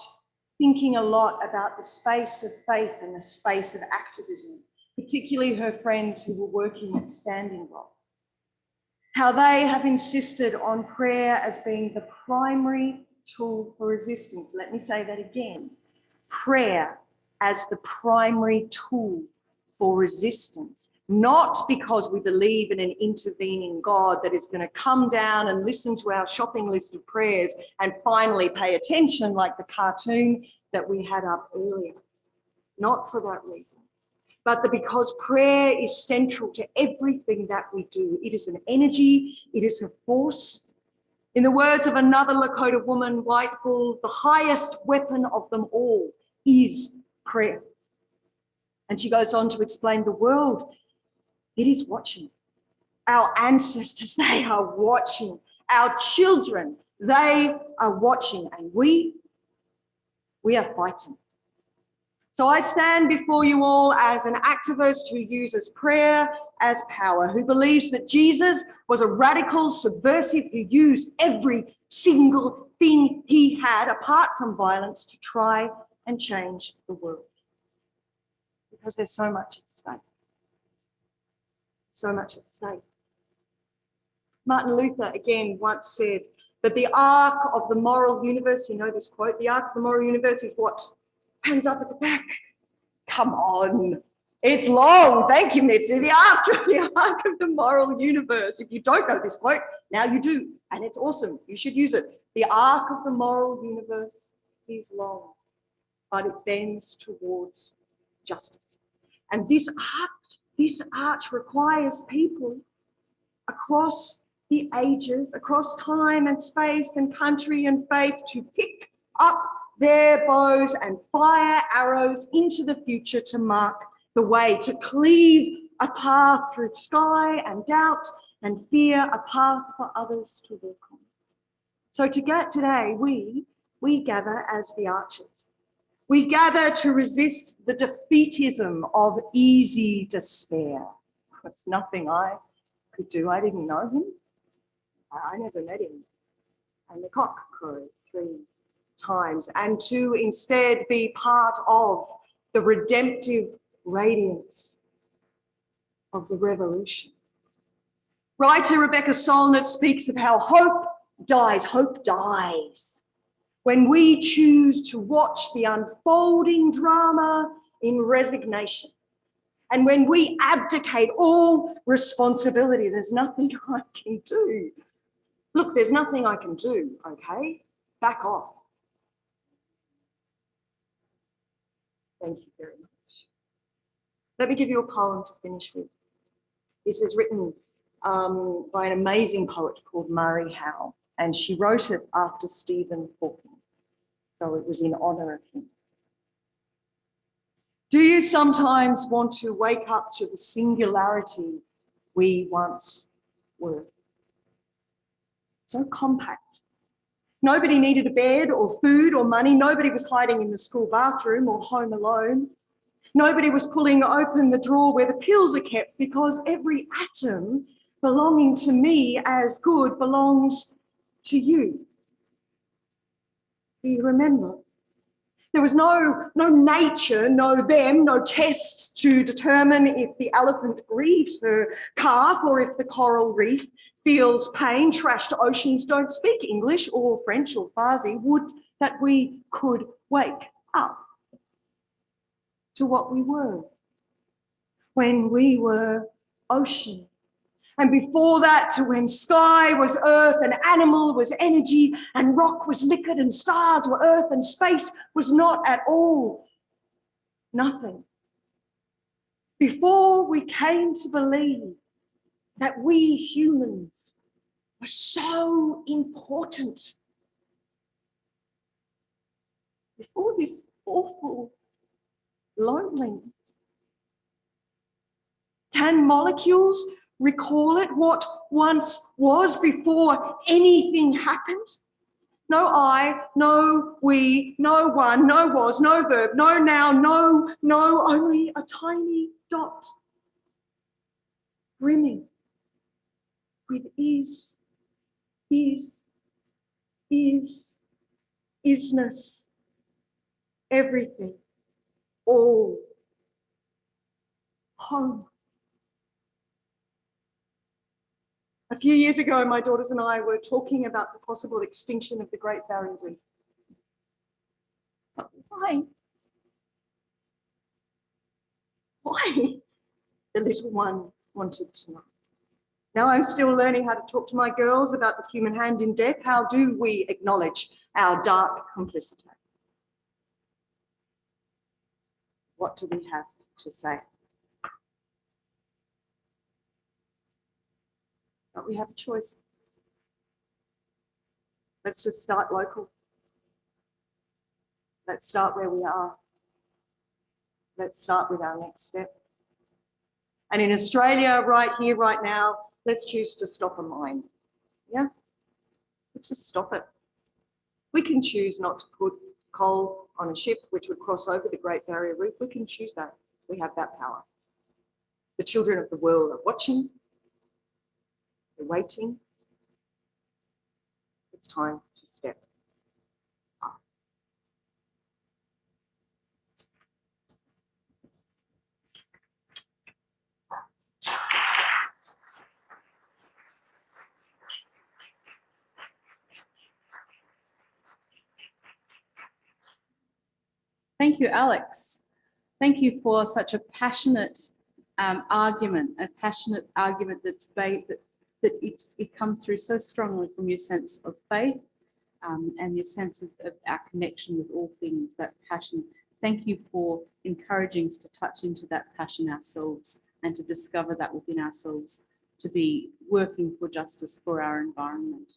[SPEAKER 5] about the space of faith and the space of activism, particularly her friends who were working at Standing Rock. How they have insisted on prayer as being the primary tool for resistance. Let me say that again. Prayer as the primary tool for resistance. Not because we believe in an intervening God that is going to come down and listen to our shopping list of prayers and finally pay attention like the cartoon that we had up earlier. Not for that reason, but because prayer is central to everything that we do. It is an energy, it is a force. In the words of another Lakota woman, White Bull, the highest weapon of them all is prayer. And she goes on to explain the world. It is watching. Our ancestors, they are watching. Our children, they are watching. And we are fighting. So I stand before you all as an activist who uses prayer as power, who believes that Jesus was a radical subversive who used every single thing he had, apart from violence, to try and change the world. Because there's so much at stake. So much at stake. Martin Luther, again, once said that the arc of the moral universe, you know this quote, the arc of the moral universe is what? Hands up at the back, come on. It's long. Thank you, Mitzi. The arc of the moral universe. If you don't know this quote, now you do. And it's awesome. You should use it. The arc of the moral universe is long, but it bends towards justice. And this art requires people across the ages, across time and space and country and faith to pick up their bows and fire arrows into the future to mark the way, to cleave a path through sky and doubt and fear, a path for others to walk on. So today, we gather as the archers. We gather to resist the defeatism of easy despair. It's nothing I could do. I didn't know him. I never met him. And the cock crowed 3 times. And to instead be part of the redemptive radiance of the revolution. Writer Rebecca Solnit speaks of how hope dies when we choose to watch the unfolding drama in resignation. And when we abdicate all responsibility, there's nothing I can do. Look, there's nothing I can do, okay? Back off. Thank you very much. Let me give you a poem to finish with. This is written by an amazing poet called Murray Howe, and she wrote it after Stephen Hawking, so it was in honour of him. Do you sometimes want to wake up to the singularity we once were? So compact. Nobody needed a bed or food or money. Nobody was hiding in the school bathroom or home alone. Nobody was pulling open the drawer where the pills are kept, because every atom belonging to me as good belongs to you. Do you remember? There was no nature, no them, no tests to determine if the elephant grieves her calf or if the coral reef feels pain. Trashed oceans don't speak English or French or Farsi. Would that we could wake up to what we were when we were ocean. And before that, to when sky was earth and animal was energy and rock was liquid and stars were earth and space was not at all nothing. Before we came to believe that we humans were so important. Before this awful loneliness. Can molecules recall it, what once was before anything happened? No I, no we, no one, no was, no verb, no now, no, only a tiny dot brimming with isness, everything, all, home. A few years ago, my daughters and I were talking about the possible extinction of the Great Barrier Reef. But why? Why? The little one wanted to know. Now I'm still learning how to talk to my girls about the human hand in death. How do we acknowledge our dark complicity? What do we have to say? But we have a choice. Let's just start local. Let's start where we are. Let's start with our next step. And in Australia, right here, right now, let's choose to stop a mine. Yeah? Let's just stop it. We can choose not to put coal on a ship which would cross over the Great Barrier Reef. We can choose that. We have that power. The children of the world are watching. They're waiting. It's time to step up.
[SPEAKER 1] Thank you, Alex. Thank you for such a passionate argument, that's it comes through so strongly from your sense of faith and your sense of our connection with all things, that passion. Thank you for encouraging us to touch into that passion ourselves and to discover that within ourselves, to be working for justice for our environment.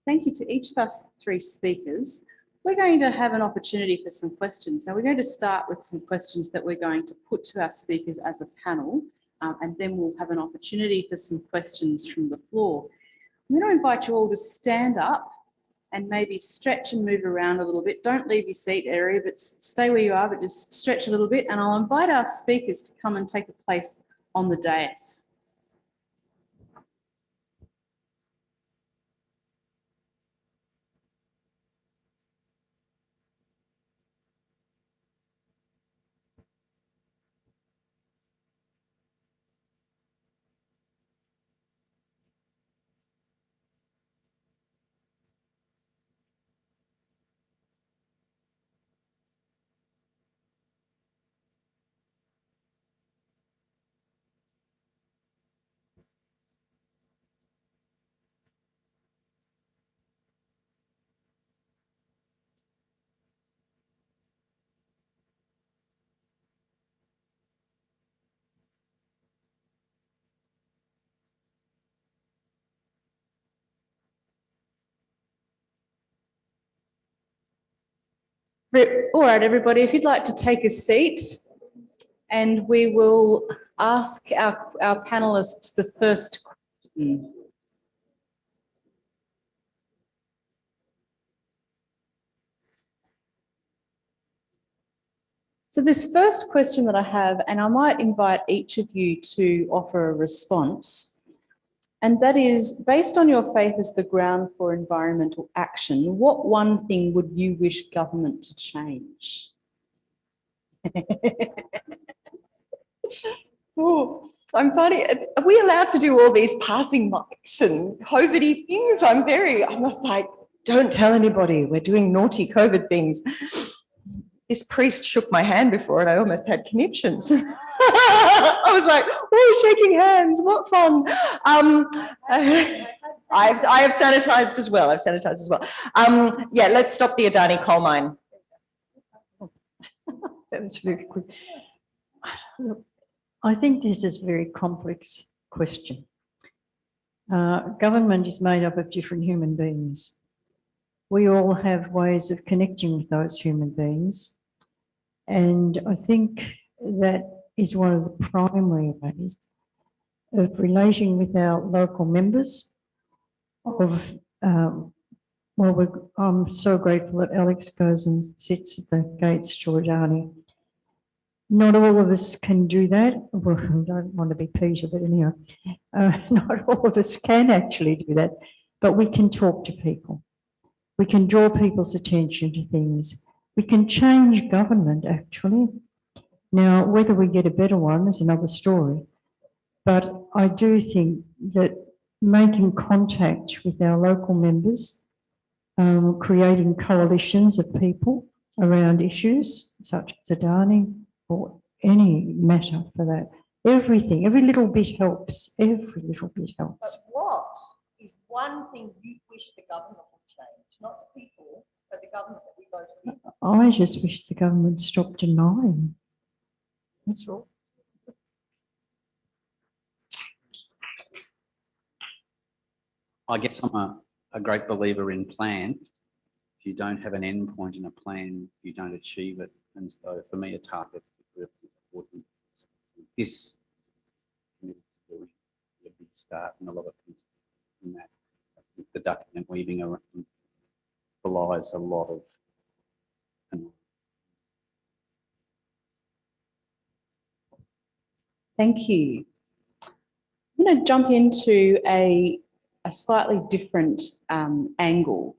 [SPEAKER 1] Thank you to each of us three speakers. We're going to have an opportunity for some questions. Now, we're going to start with some questions that we're going to put to our speakers as a panel, and then we'll have an opportunity for some questions from the floor. I'm going to invite you all to stand up and maybe stretch and move around a little bit. Don't leave your seat area, but stay where you are, but just stretch a little bit. And I'll invite our speakers to come and take a place on the dais. All right, everybody, if you'd like to take a seat, and we will ask our panelists the first question. So this first question that I have, and I might invite each of you to offer a response, and that is, based on your faith as the ground for environmental action, what one thing would you wish government to change?
[SPEAKER 5] Oh, I'm funny. Are we allowed to do all these passing mics and COVID-y things? I'm just like, don't tell anybody. We're doing naughty COVID things. This priest shook my hand before and I almost had conniptions. I was like, oh, shaking hands, what fun. I have sanitized as well. Yeah, let's stop the Adani coal mine.
[SPEAKER 2] That was very quick. Look, I think this is a very complex question. Government is made up of different human beings. We all have ways of connecting with those human beings. And I think that is one of the primary ways of relating with our local members. I'm so grateful that Alex goes and sits at the gates to Adani. Not all of us can do that. Well, I don't want to be Peter, but anyhow, not all of us can actually do that, but we can talk to people. We can draw people's attention to things. We can change government, actually. Now, whether we get a better one is another story, but I do think that making contact with our local members, creating coalitions of people around issues such as Adani or any matter for that, everything, every little bit helps, every little bit helps.
[SPEAKER 5] But what is one thing you wish the government would change? Not the people, but the government that we vote in.
[SPEAKER 2] I just wish the government stopped denying. That's all.
[SPEAKER 4] I guess I'm a great believer in plans. If you don't have an end point in a plan, you don't achieve it. And so for me, a target is really important. This committed to doing a big start and a lot of things in that. The ducking and weaving around belies a lot of.
[SPEAKER 1] Thank you. I'm going to jump into a slightly different angle.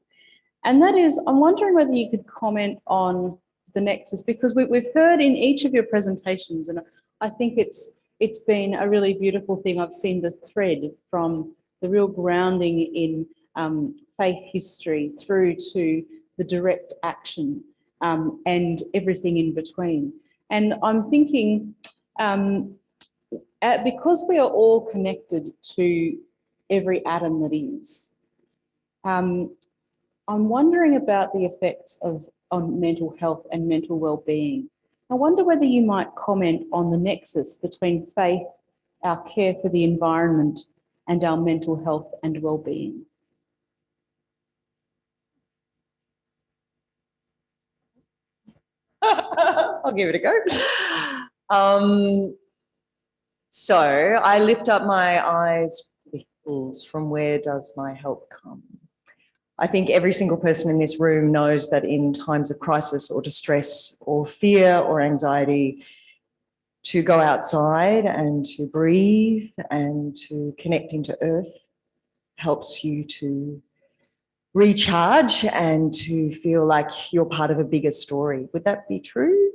[SPEAKER 1] And that is, I'm wondering whether you could comment on the nexus, because we've heard in each of your presentations, and I think it's been a really beautiful thing. I've seen the thread from the real grounding in faith history through to the direct action.
[SPEAKER 6] and everything in between. And I'm thinking, because we are all connected to every atom that is, I'm wondering about the effects on mental health and mental well-being. I wonder whether you might comment on the nexus between faith, our care for the environment, and our mental health and well-being.
[SPEAKER 5] I'll give it a go. So I lift up my eyes with fools, from where does my help come? I think every single person in this room knows that in times of crisis or distress or fear or anxiety, to go outside and to breathe and to connect into earth helps you to recharge and to feel like you're part of a bigger story. Would that be true?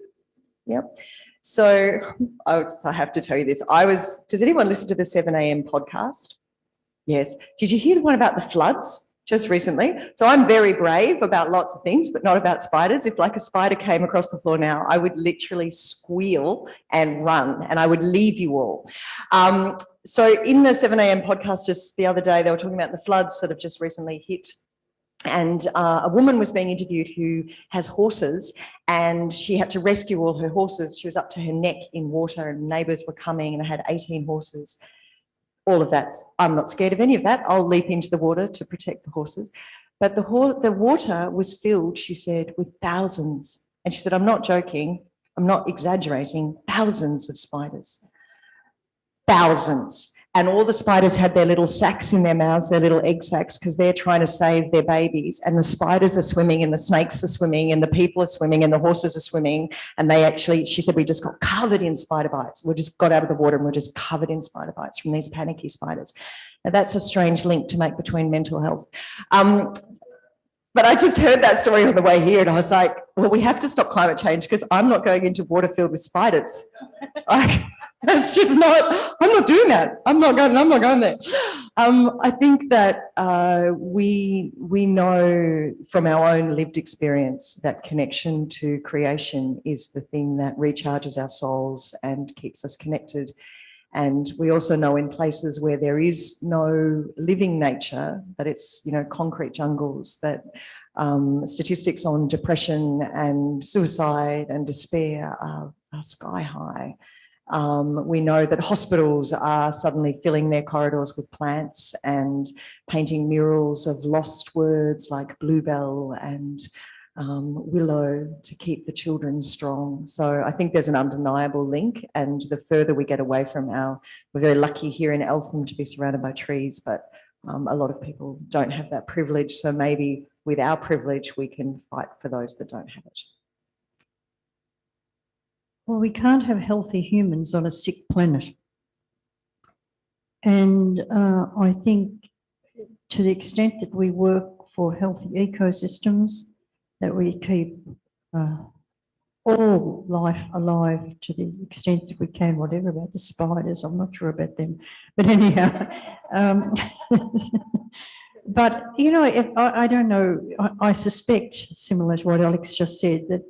[SPEAKER 5] Yep. So I have to tell you this. Does anyone listen to the 7 a.m. podcast? Yes. Did you hear the one about the floods just recently? So I'm very brave about lots of things, but not about spiders. If like a spider came across the floor now, I would literally squeal and run and I would leave you all. So in the 7 a.m. podcast just the other day, they were talking about the floods that have just recently hit. And a woman was being interviewed who has horses, and she had to rescue all her horses. She was up to her neck in water and neighbours were coming, and they had 18 horses. All of that, I'm not scared of any of that. I'll leap into the water to protect the horses. But the water was filled, she said, with thousands. And she said, I'm not joking, I'm not exaggerating, thousands of spiders. Thousands. And all the spiders had their little sacs in their mouths, their little egg sacs, because they're trying to save their babies. And the spiders are swimming and the snakes are swimming and the people are swimming and the horses are swimming. And they actually, she said, we just got covered in spider bites. We just got out of the water and we're just covered in spider bites from these panicky spiders. Now that's a strange link to make between mental health. But I just heard that story on the way here and I was like, well, we have to stop climate change because I'm not going into water filled with spiders. That's just not, I'm not doing that. I'm not going there. I think that we know from our own lived experience that connection to creation is the thing that recharges our souls and keeps us connected. And we also know in places where there is no living nature, that it's, you know, concrete jungles, that statistics on depression and suicide and despair are sky high. We know that hospitals are suddenly filling their corridors with plants and painting murals of lost words like bluebell and willow to keep the children strong. So I think there's an undeniable link, and the further we get away from we're very lucky here in Eltham to be surrounded by trees, but a lot of people don't have that privilege. So maybe with our privilege, we can fight for those that don't have it.
[SPEAKER 2] Well, we can't have healthy humans on a sick planet. And I think to the extent that we work for healthy ecosystems, that we keep all life alive to the extent that we can, whatever about the spiders, I'm not sure about them. But anyhow, but, you know, I don't know, I suspect, similar to what Alex just said, that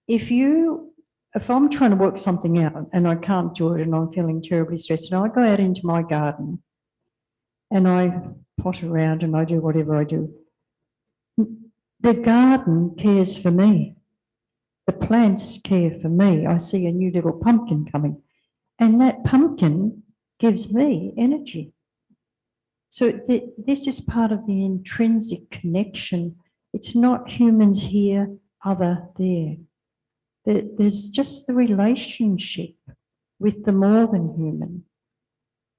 [SPEAKER 2] if I'm trying to work something out and I can't do it and I'm feeling terribly stressed, and I go out into my garden and I pot around and I do whatever I do, the garden cares for me. The plants care for me. I see a new little pumpkin coming, and that pumpkin gives me energy. So this is part of the intrinsic connection. It's not humans here, other there. There's just the relationship with the more than human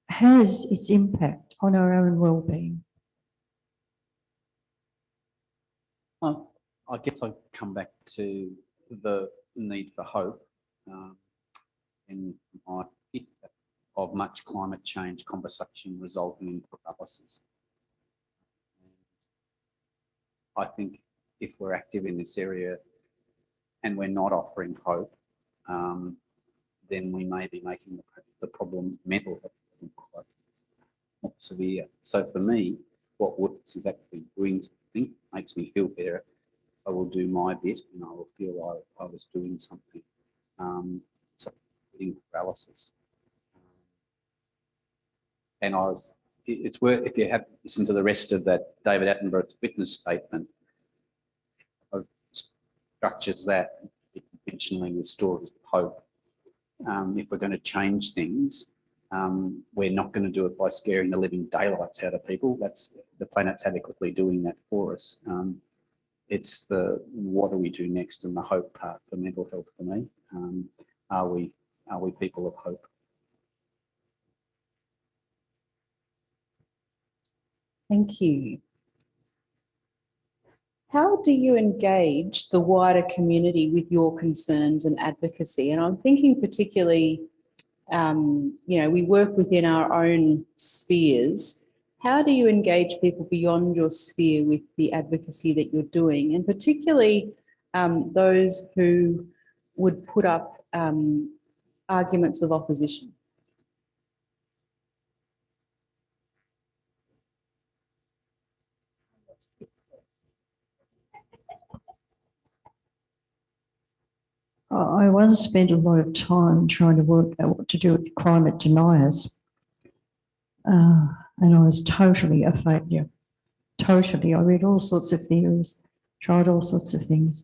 [SPEAKER 2] has its impact on our own well-being.
[SPEAKER 4] I guess I'd come back to the need for hope in my bit of much climate change conversation resulting in paralysis. I think if we're active in this area and we're not offering hope, then we may be making the problem mental health quite more severe. So for me, what works is actually doing something, makes me feel better, I will do my bit, and I will feel I was doing something. So eating paralysis. And it's worth, if you have listened to the rest of that David Attenborough's witness statement, of structures that conventionally with stories of hope. If we're going to change things, we're not going to do it by scaring the living daylights out of people. The planet's adequately doing that for us. It's the what do we do next, and the hope part for mental health for me. Are we people of hope?
[SPEAKER 6] Thank you. How do you engage the wider community with your concerns and advocacy? And I'm thinking particularly, we work within our own spheres. How do you engage people beyond your sphere with the advocacy that you're doing? And particularly those who would put up arguments of opposition?
[SPEAKER 2] I once spent a lot of time trying to work out what to do with climate deniers. And I was totally a failure. Totally. I read all sorts of theories, tried all sorts of things.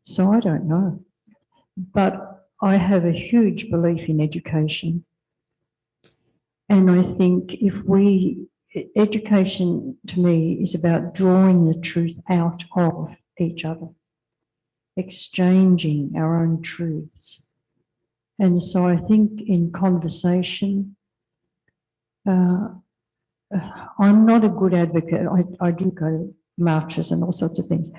[SPEAKER 2] So I don't know. But I have a huge belief in education. And I think education to me is about drawing the truth out of each other, exchanging our own truths. And so I think in conversation, I'm not a good advocate. I do go to marches and all sorts of things,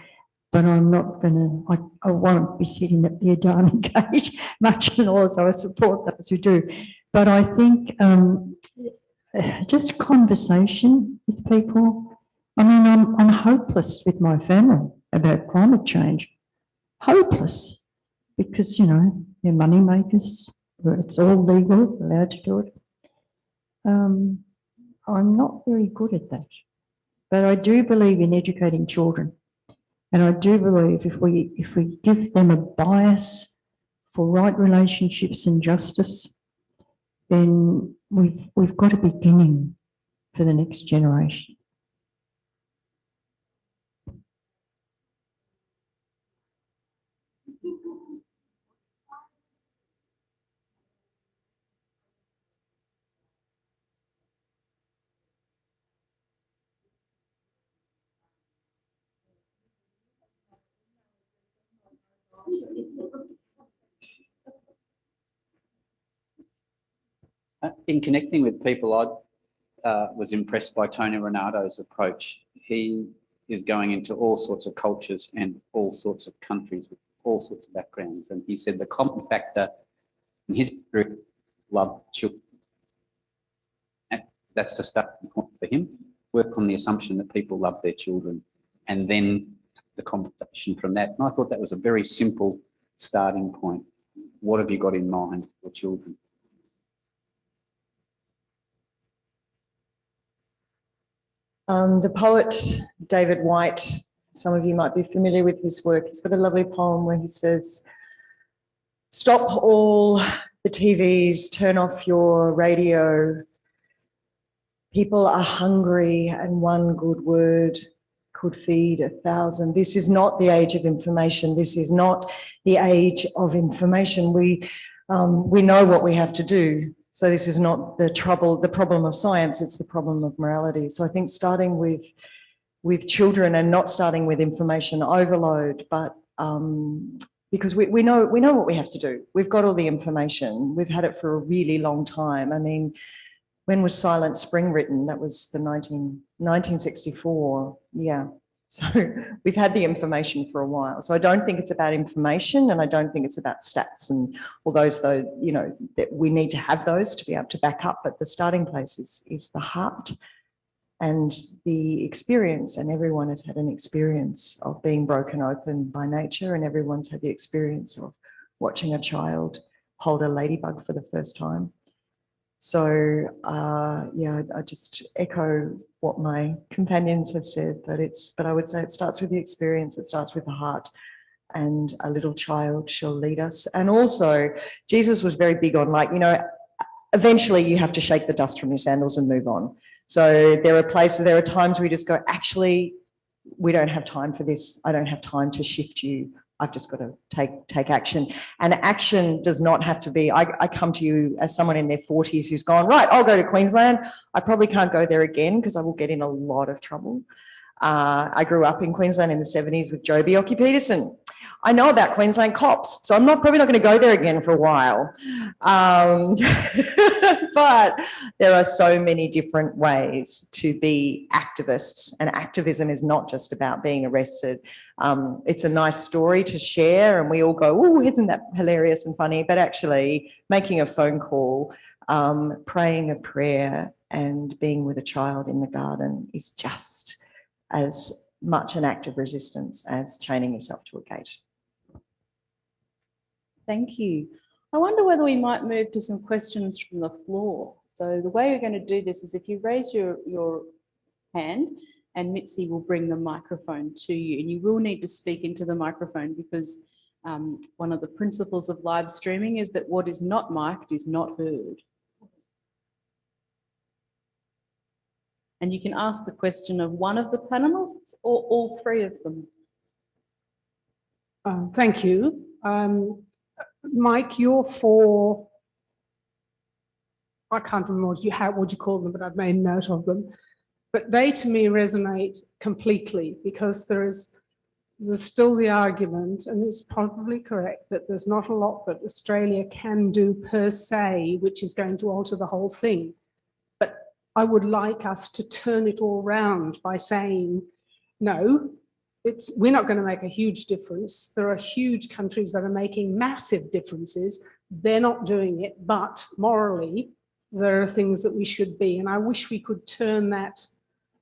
[SPEAKER 2] but I'm not going to, I won't be sitting at the Adani Gate much and all, so I support those who do. But I think just conversation with people. I mean, I'm hopeless with my family about climate change. Hopeless, because, they're money makers, it's all legal, allowed to do it. I'm not very good at that, but I do believe in educating children. And I do believe if we give them a bias for right relationships and justice, then we've got a beginning for the next generation.
[SPEAKER 4] In connecting with people, I was impressed by Tony Renato's approach. He is going into all sorts of cultures and all sorts of countries with all sorts of backgrounds. And he said the common factor in his group, love children. And that's the starting point for him. Work on the assumption that people love their children, and then the conversation from that. And I thought that was a very simple starting point. What have you got in mind for children?
[SPEAKER 5] The poet David White, some of you might be familiar with his work. He's got a lovely poem where he says, "Stop all the TVs, turn off your radio. People are hungry and one good word could feed 1,000. This is not the age of information. This is not the age of information. We know what we have to do. So this is not the problem of science, it's the problem of morality." So I think starting with children and not starting with information overload, but because we know what we have to do. We've got all the information. We've had it for a really long time. I mean, when was Silent Spring written? That was the 1964. Yeah. So we've had the information for a while. So I don't think it's about information, and I don't think it's about stats and all those, though, that we need to have those to be able to back up. But the starting place is the heart and the experience. And everyone has had an experience of being broken open by nature, and everyone's had the experience of watching a child hold a ladybug for the first time. So, yeah, I just echo what my companions have said, but I would say it starts with the experience, it starts with the heart, and a little child shall lead us. And also, Jesus was very big on, like, you know, eventually you have to shake the dust from your sandals and move on. So there are times where you just go, actually, we don't have time for this. I don't have time to shift you. I've just got to take action. And action does not have to be, I come to you as someone in their 40s who's gone, right, I'll go to Queensland. I probably can't go there again because I will get in a lot of trouble. I grew up in Queensland in the 70s with Joh Bjelke-Petersen. I know about Queensland cops, so I'm probably not going to go there again for a while. But there are so many different ways to be activists, and activism is not just about being arrested. It's a nice story to share, and we all go, oh, isn't that hilarious and funny? But actually making a phone call, praying a prayer, and being with a child in the garden is just as much an act of resistance as chaining yourself to a gate.
[SPEAKER 6] Thank you. I wonder whether we might move to some questions from the floor. So the way we're going to do this is if you raise your hand, and Mitzi will bring the microphone to you, and you will need to speak into the microphone because one of the principles of live streaming is that what is not mic'd is not heard. And you can ask the question of one of the panelists or all three of them.
[SPEAKER 7] Thank you. Mike, you're for, I can't remember what you call them, but I've made note of them. But they to me resonate completely because there's still the argument, and it's probably correct, that there's not a lot that Australia can do per se, which is going to alter the whole thing. But I would like us to turn it all round by saying, no, we're not going to make a huge difference. There are huge countries that are making massive differences. They're not doing it, but morally, there are things that we should be. And I wish we could turn that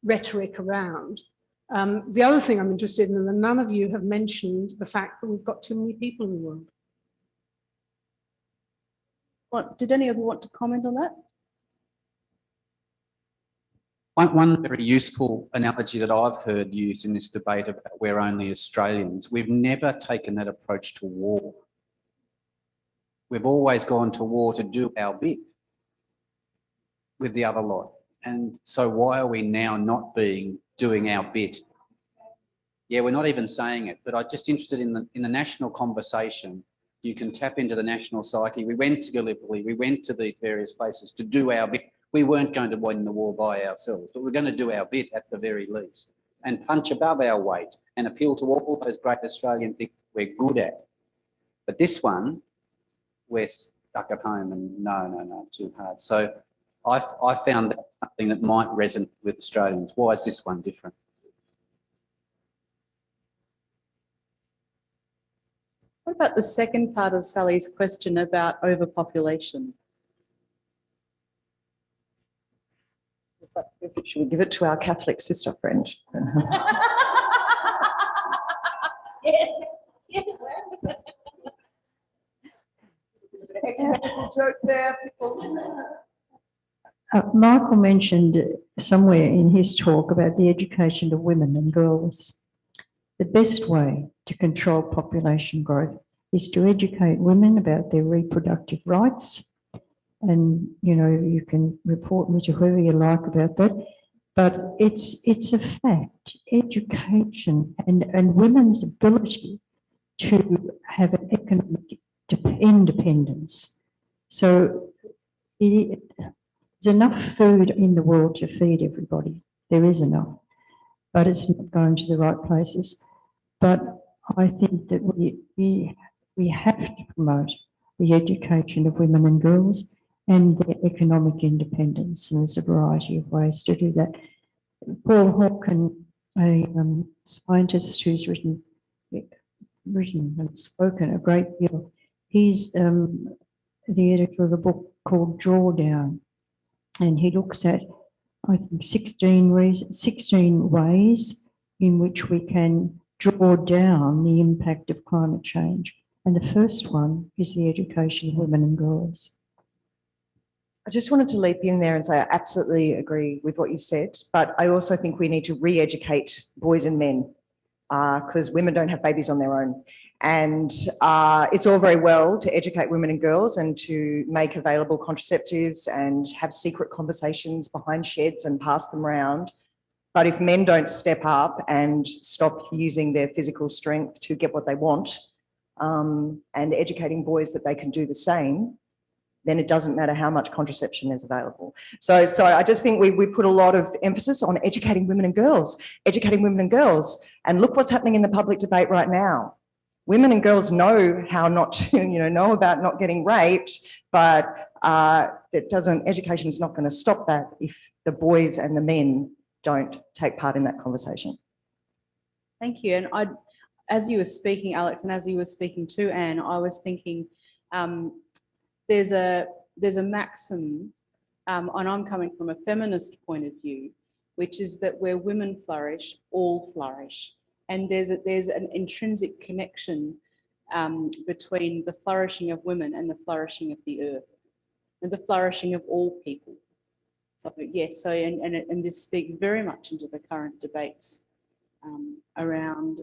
[SPEAKER 7] rhetoric around. The other thing I'm interested in, and none of you have mentioned the fact that we've got too many people in the world.
[SPEAKER 6] Did any of you want to comment on that?
[SPEAKER 4] One very useful analogy that I've heard used in this debate about we're only Australians, we've never taken that approach to war. We've always gone to war to do our bit with the other lot. And so why are we now not doing our bit? Yeah, we're not even saying it, but I'm just interested in the national conversation. You can tap into the national psyche. We went to Gallipoli, we went to the various places to do our bit. We weren't going to win the war by ourselves, but we're going to do our bit at the very least and punch above our weight and appeal to all those great Australian things we're good at. But this one, we're stuck at home and no, too hard. So I found that something that might resonate with Australians. Why is this one different?
[SPEAKER 6] What about the second part of Sally's question about overpopulation?
[SPEAKER 5] Should we give it to our Catholic sister friend?
[SPEAKER 6] Yes.
[SPEAKER 5] Joke there,
[SPEAKER 2] Michael mentioned somewhere in his talk about the education of women and girls. The best way to control population growth is to educate women about their reproductive rights. And, you know, you can report me to whoever you like about that. But it's a fact, education and women's ability to have an economic independence. So there's enough food in the world to feed everybody. There is enough, but it's not going to the right places. But I think that we have to promote the education of women and girls and their economic independence. And there's a variety of ways to do that. Paul Hawken, a scientist who's written and spoken a great deal, he's the editor of a book called Drawdown. And he looks at, I think, 16 ways in which we can draw down the impact of climate change. And the first one is the education of women and girls.
[SPEAKER 5] I just wanted to leap in there and say I absolutely agree with what you've said, but I also think we need to re-educate boys and men because women don't have babies on their own. And it's all very well to educate women and girls and to make available contraceptives and have secret conversations behind sheds and pass them around. But if men don't step up and stop using their physical strength to get what they want, and educating boys that they can do the same, then it doesn't matter how much contraception is available. So I just think we put a lot of emphasis on educating women and girls. And look what's happening in the public debate right now. Women and girls know how not to, know about not getting raped, but education's not going to stop that if the boys and the men don't take part in that conversation.
[SPEAKER 6] Thank you. And as you were speaking, Alex, and as you were speaking to Anne, I was thinking there's a maxim, and I'm coming from a feminist point of view, which is that where women flourish, all flourish. And there's an intrinsic connection between the flourishing of women and the flourishing of the earth, and the flourishing of all people. So yes, and this speaks very much into the current debates around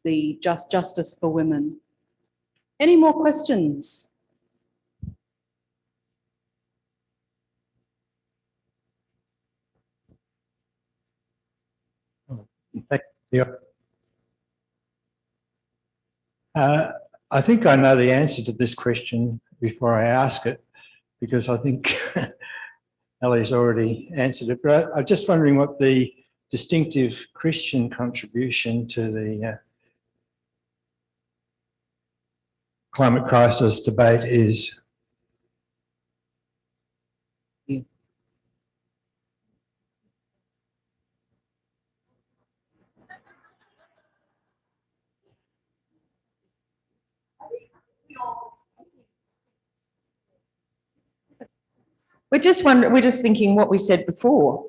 [SPEAKER 6] the justice for women. Any more questions?
[SPEAKER 8] I think I know the answer to this question before I ask it, because I think Ellie's already answered it. But I'm just wondering what the distinctive Christian contribution to the climate crisis debate is.
[SPEAKER 5] We're just thinking what we said before.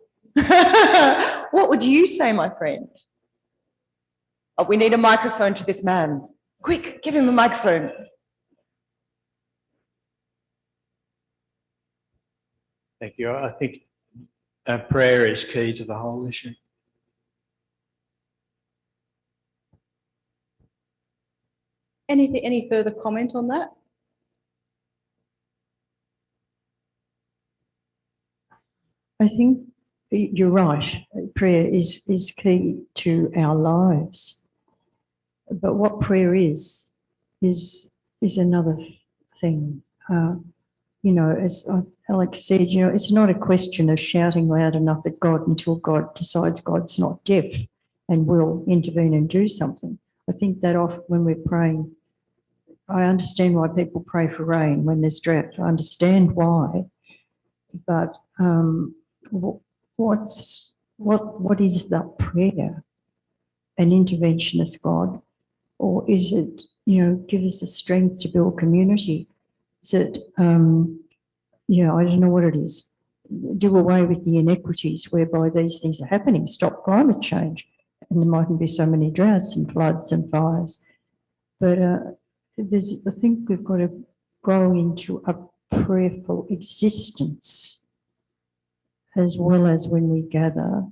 [SPEAKER 5] What would you say, my friend? Oh, we need a microphone to this man. Quick, give him a microphone.
[SPEAKER 8] Thank you. I think prayer is key to the whole issue.
[SPEAKER 6] Any further comment on that?
[SPEAKER 2] I think you're right. Prayer is key to our lives. But what prayer is another thing. As Alex said, it's not a question of shouting loud enough at God until God decides God's not deaf and will intervene and do something. I think that often when we're praying, I understand why people pray for rain when there's drought. I understand why, but what is that prayer? An interventionist God, or is it give us the strength to build community? Is it I don't know what it is. Do away with the inequities whereby these things are happening. Stop climate change, and there mightn't be so many droughts and floods and fires. But I think we've got to grow into a prayerful existence, as well as when we gather,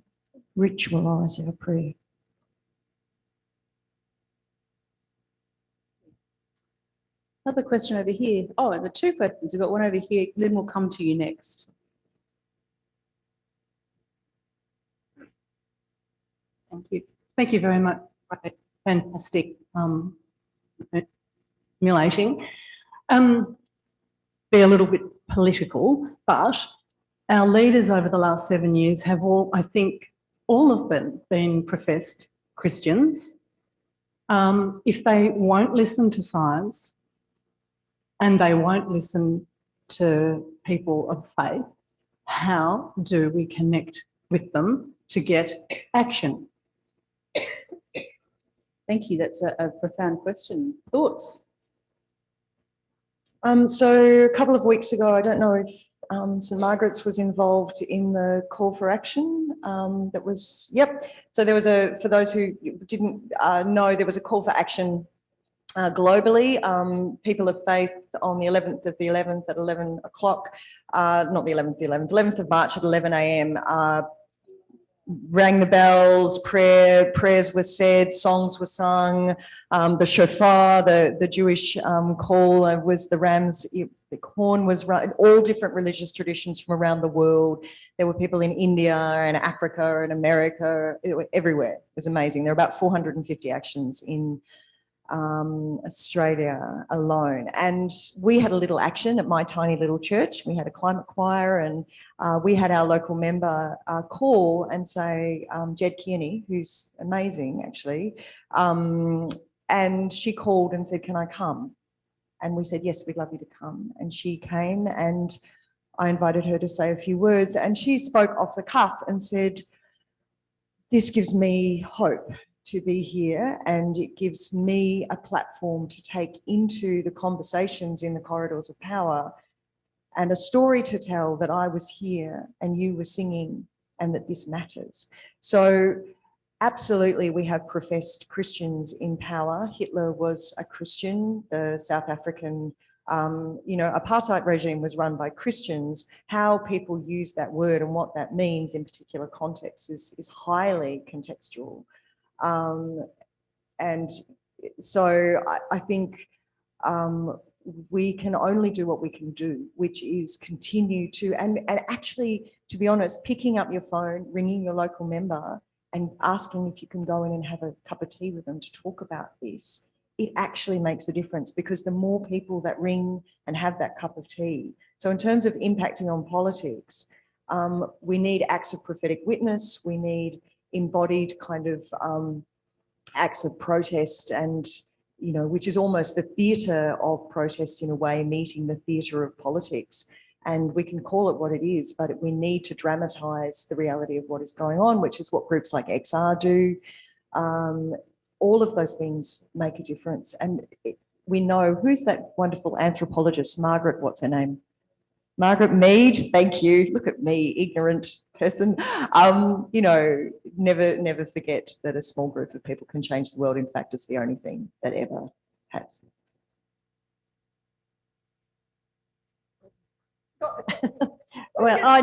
[SPEAKER 2] ritualise our prayer.
[SPEAKER 6] Another question over here. Oh, and the two questions. We've got one over here. Lynn will come to you next.
[SPEAKER 9] Thank you. Thank you very much. Fantastic. Stimulating. Be a little bit political, but our leaders over the last 7 years have I think all of them been professed Christians. If they won't listen to science and they won't listen to people of faith, how do we connect with them to get action?
[SPEAKER 6] Thank you. That's a profound question. Thoughts?
[SPEAKER 5] So a couple of weeks ago, I don't know if St Margaret's was involved in the call for action. So there was for those who didn't know, there was a call for action globally, people of faith on the 11th of the 11th at 11 o'clock, not the 11th, 11th of March at 11 a.m. Rang the bells, prayers were said, songs were sung, the shofar, the Jewish call was the rams, the horn was run, all different religious traditions from around the world. There were people in India and Africa and America, everywhere. It was amazing. There were about 450 actions in Australia alone. And we had a little action at my tiny little church. We had a climate choir, and we had our local member call and say, Jed Kearney, who's amazing actually, and she called and said, can I come? And we said, yes, we'd love you to come. And she came, and I invited her to say a few words, and she spoke off the cuff and said, this gives me hope to be here, and it gives me a platform to take into the conversations in the corridors of power and a story to tell that I was here and you were singing and that this matters. So absolutely, we have professed Christians in power. Hitler was a Christian. The South African apartheid regime was run by Christians. How people use that word and what that means in particular contexts is highly contextual. And so I think we can only do what we can do, which is continue to, and actually, to be honest, picking up your phone, ringing your local member and asking if you can go in and have a cup of tea with them to talk about this. It actually makes a difference, because the more people that ring and have that cup of tea. So in terms of impacting on politics, we need acts of prophetic witness. We need embodied kind of acts of protest, and which is almost the theatre of protest in a way, meeting the theatre of politics. And we can call it what it is, but we need to dramatise the reality of what is going on, which is what groups like XR do. All of those things make a difference. And we know, who's that wonderful anthropologist, Margaret, what's her name? Margaret Mead, thank you. Look at me, ignorant person. Never forget that a small group of people can change the world. In fact, it's the only thing that ever has.
[SPEAKER 2] Well, I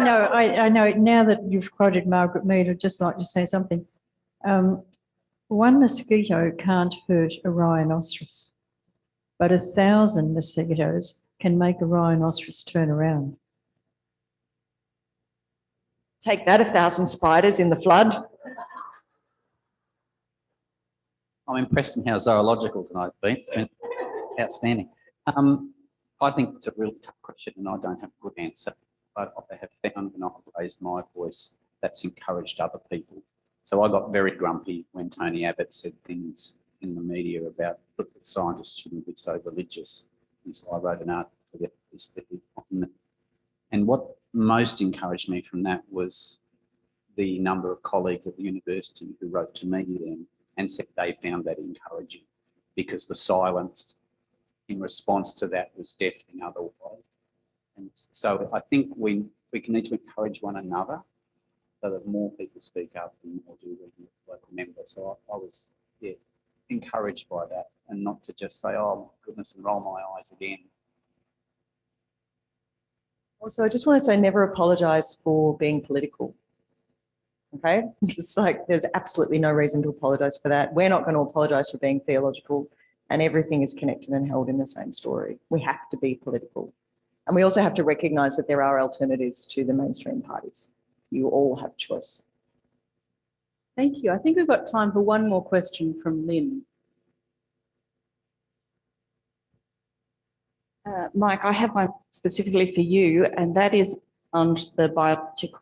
[SPEAKER 2] know. Now that you've quoted Margaret Mead, I'd just like to say something. One mosquito can't hurt a rhinoceros, but 1,000 mosquitoes can make a rhinoceros turn around.
[SPEAKER 5] Take that, 1,000 spiders in the flood.
[SPEAKER 4] I'm impressed in how zoological tonight has been. Outstanding. I think it's a really tough question, and I don't have a good answer. But I have found when I've raised my voice, that's encouraged other people. So I got very grumpy when Tony Abbott said things in the media about that scientists shouldn't be so religious. And so I wrote an article for the FBC. And what most encouraged me from that was the number of colleagues at the university who wrote to me then and said they found that encouraging, because the silence in response to that was deafening otherwise. And so I think we need to encourage one another so that more people speak up and more do with local members. So I was encouraged by that, and not to just say, oh goodness, and roll my eyes again.
[SPEAKER 5] Also, I just want to say, never apologise for being political. Okay, it's like there's absolutely no reason to apologise for that. We're not going to apologise for being theological, and everything is connected and held in the same story. We have to be political. And we also have to recognise that there are alternatives to the mainstream parties. You all have choice.
[SPEAKER 6] Thank you. I think we've got time for one more question from Lynn.
[SPEAKER 10] Mike, I have one specifically for you, and that is on the biological.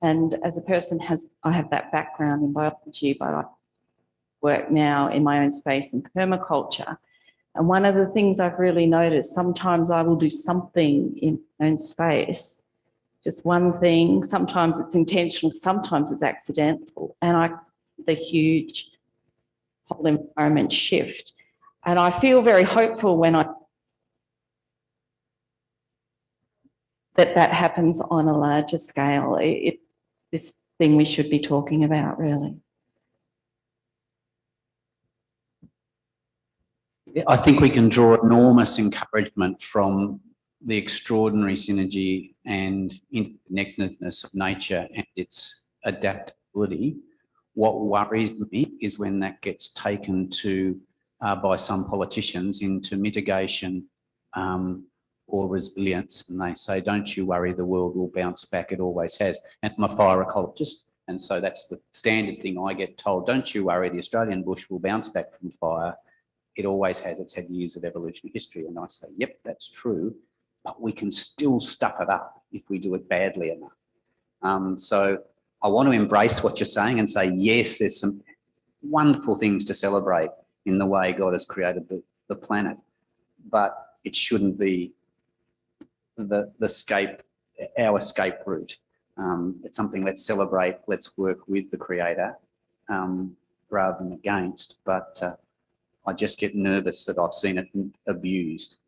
[SPEAKER 10] And as a person I have that background in biology, but I work now in my own space in permaculture. And one of the things I've really noticed, sometimes I will do something in my own space, just one thing, sometimes it's intentional, sometimes it's accidental, and the huge whole environment shift. And I feel very hopeful when that happens on a larger scale. This thing we should be talking about, really.
[SPEAKER 4] I think we can draw enormous encouragement from the extraordinary synergy and interconnectedness of nature and its adaptability. What worries me is when that gets taken to by some politicians into mitigation or resilience, and they say, don't you worry, the world will bounce back, it always has. And I'm a fire ecologist, and so that's the standard thing I get told, don't you worry, the Australian bush will bounce back from fire, it always has, it's had years of evolutionary history. And I say, yep, that's true, but we can still stuff it up if we do it badly enough. So I want to embrace what you're saying and say, yes, there's some wonderful things to celebrate in the way God has created the planet, but it shouldn't be our escape route. It's something let's celebrate, let's work with the Creator rather than against, but I just get nervous that I've seen it abused.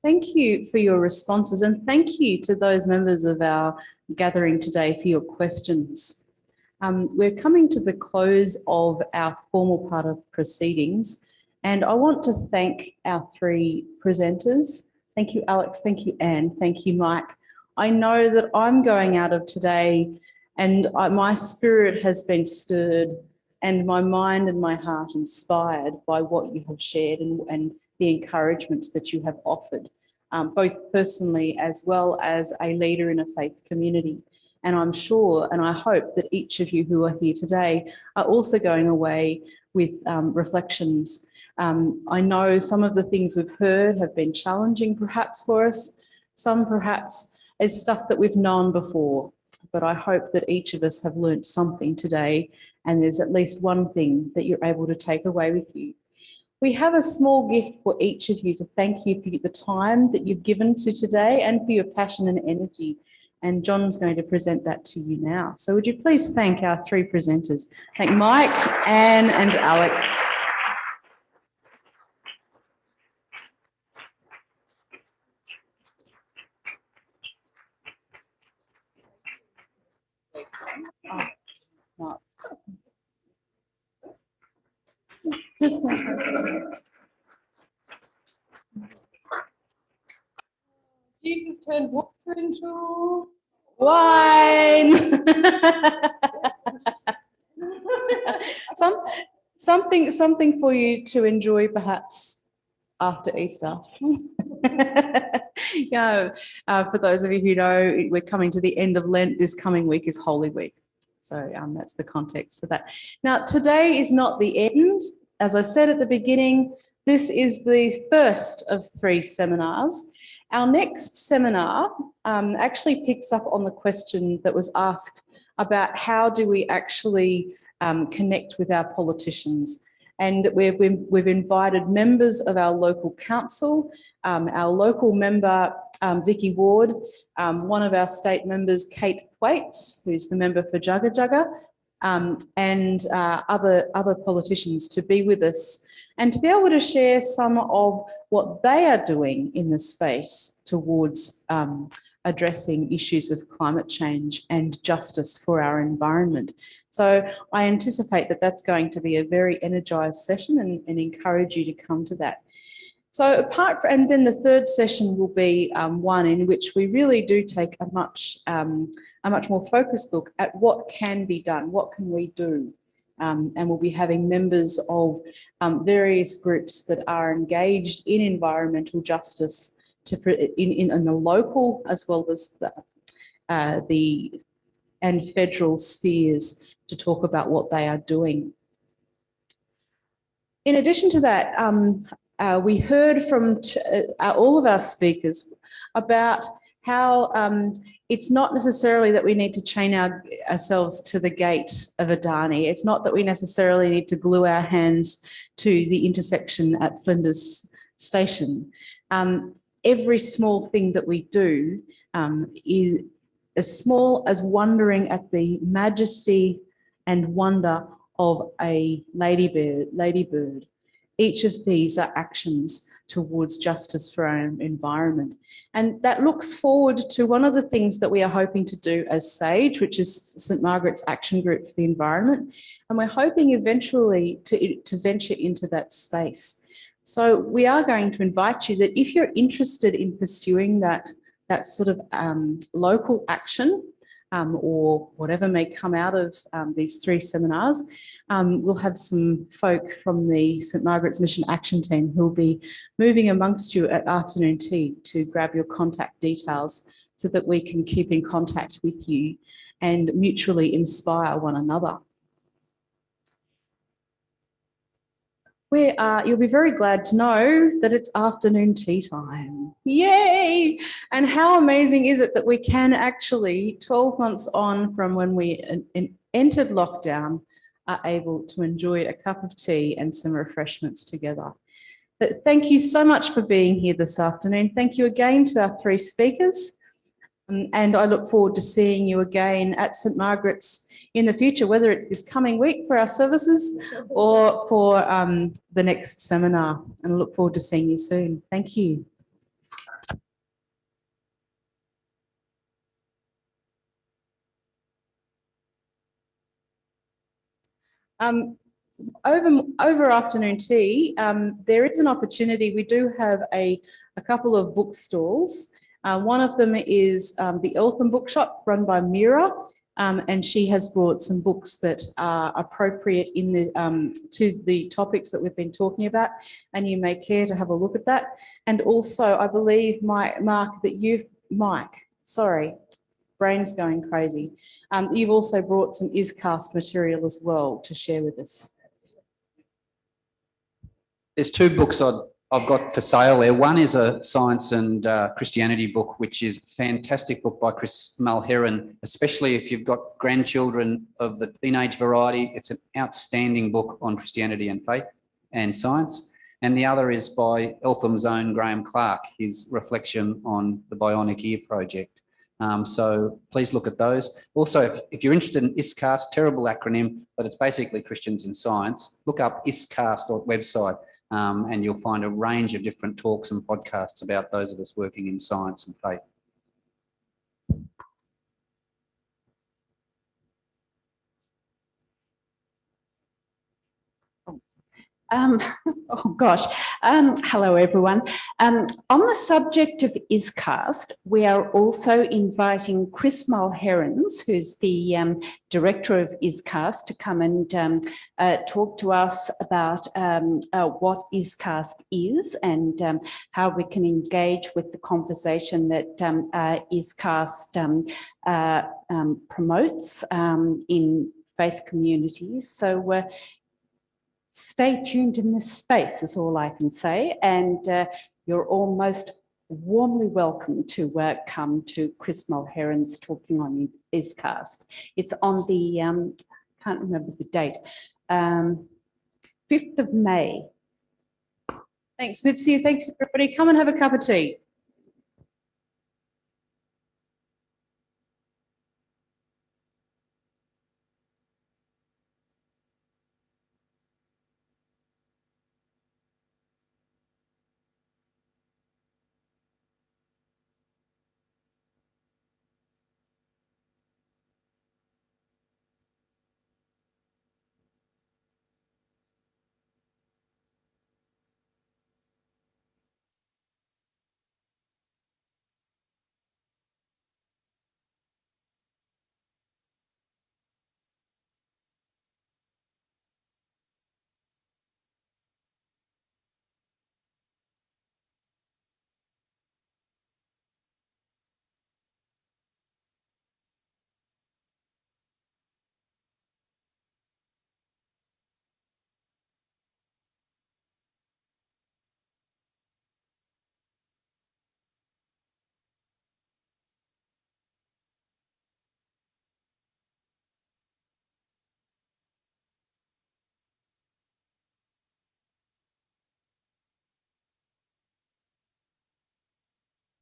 [SPEAKER 6] Thank you for your responses, and thank you to those members of our gathering today for your questions. We're coming to the close of our formal part of proceedings, and I want to thank our three presenters. Thank you, Alex. Thank you, Anne. Thank you, Mike. I know that I'm going out of today and my spirit has been stirred and my mind and my heart inspired by what you have shared and the encouragements that you have offered, both personally as well as a leader in a faith community. And I'm sure and I hope that each of you who are here today are also going away with reflections. I know some of the things we've heard have been challenging perhaps for us, some perhaps is stuff that we've known before, but I hope that each of us have learnt something today and there's at least one thing that you're able to take away with you. We have a small gift for each of you to thank you for the time that you've given to today and for your passion and energy. And John's going to present that to you now. So would you please thank our three presenters. Thank Mike, Anne and Alex. Oh, it's nice.
[SPEAKER 5] Jesus turned water into
[SPEAKER 6] wine. Something for you to enjoy perhaps after Easter. For those of you who know, we're coming to the end of Lent. This coming week is Holy Week. So that's the context for that. Now, today is not the end. As I said at the beginning, this is the first of 3 seminars. Our next seminar actually picks up on the question that was asked about how do we actually connect with our politicians. And we've invited members of our local council, our local member, Vicky Ward, one of our state members, Kate Thwaites, who's the member for Jugga Jugga, and other politicians to be with us and to be able to share some of what they are doing in the space towards addressing issues of climate change and justice for our environment. So I anticipate that that's going to be a very energised session and encourage you to come to that. So and then the third session will be one in which we really do take a much more focused look at what can be done, what can we do, and we'll be having members of various groups that are engaged in environmental justice in the local as well as the federal spheres to talk about what they are doing. In addition to that, we heard from all of our speakers about how it's not necessarily that we need to chain ourselves to the gate of Adani. It's not that we necessarily need to glue our hands to the intersection at Flinders Station. Every small thing that we do is as small as wondering at the majesty and wonder of a ladybird Each of these are actions towards justice for our environment. And that looks forward to one of the things that we are hoping to do as SAGE, which is St Margaret's Action Group for the Environment. And we're hoping eventually to venture into that space. So we are going to invite you that if you're interested in pursuing that sort of local action, or whatever may come out of these 3 seminars, we'll have some folk from the St Margaret's Mission Action Team who'll be moving amongst you at afternoon tea to grab your contact details so that we can keep in contact with you and mutually inspire one another. You'll be very glad to know that it's afternoon tea time. Yay! And how amazing is it that we can actually, 12 months on from when we entered lockdown, are able to enjoy a cup of tea and some refreshments together. But thank you so much for being here this afternoon. Thank you again to our 3 speakers. And I look forward to seeing you again at St Margaret's in the future, whether it's this coming week for our services or for the next seminar. And I look forward to seeing you soon. Thank you. Over afternoon tea, there is an opportunity. We do have a couple of bookstores. One of them is the Eltham bookshop run by Mira. And she has brought some books that are appropriate in the to the topics that we've been talking about, and you may care to have a look at that. And also, I believe, Mike, sorry, brain's going crazy. You've also brought some ISCAST material as well to share with us.
[SPEAKER 4] There's 2 books I've got for sale there. One is a science and Christianity book, which is a fantastic book by Chris Mulheron, especially if you've got grandchildren of the teenage variety. It's an outstanding book on Christianity and faith and science. And the other is by Eltham's own Graham Clarke, his reflection on the Bionic Ear Project. So please look at those. Also, if you're interested in ISCAST, terrible acronym, but it's basically Christians in Science, look up iscast.website. And you'll find a range of different talks and podcasts about those of us working in science and faith.
[SPEAKER 11] Hello everyone. On the subject of ISCAST, we are also inviting Chris Mulherons, who's the director of ISCAST, to come and talk to us about what ISCAST is and how we can engage with the conversation that ISCAST promotes in faith communities. So stay tuned in this space is all I can say, and you're all most warmly welcome to come to Chris Mulheron's talking on ISCAST. It's on the, can't remember the date, 5th of May.
[SPEAKER 6] Thanks, Mitzi. Thanks, everybody. Come and have a cup of tea.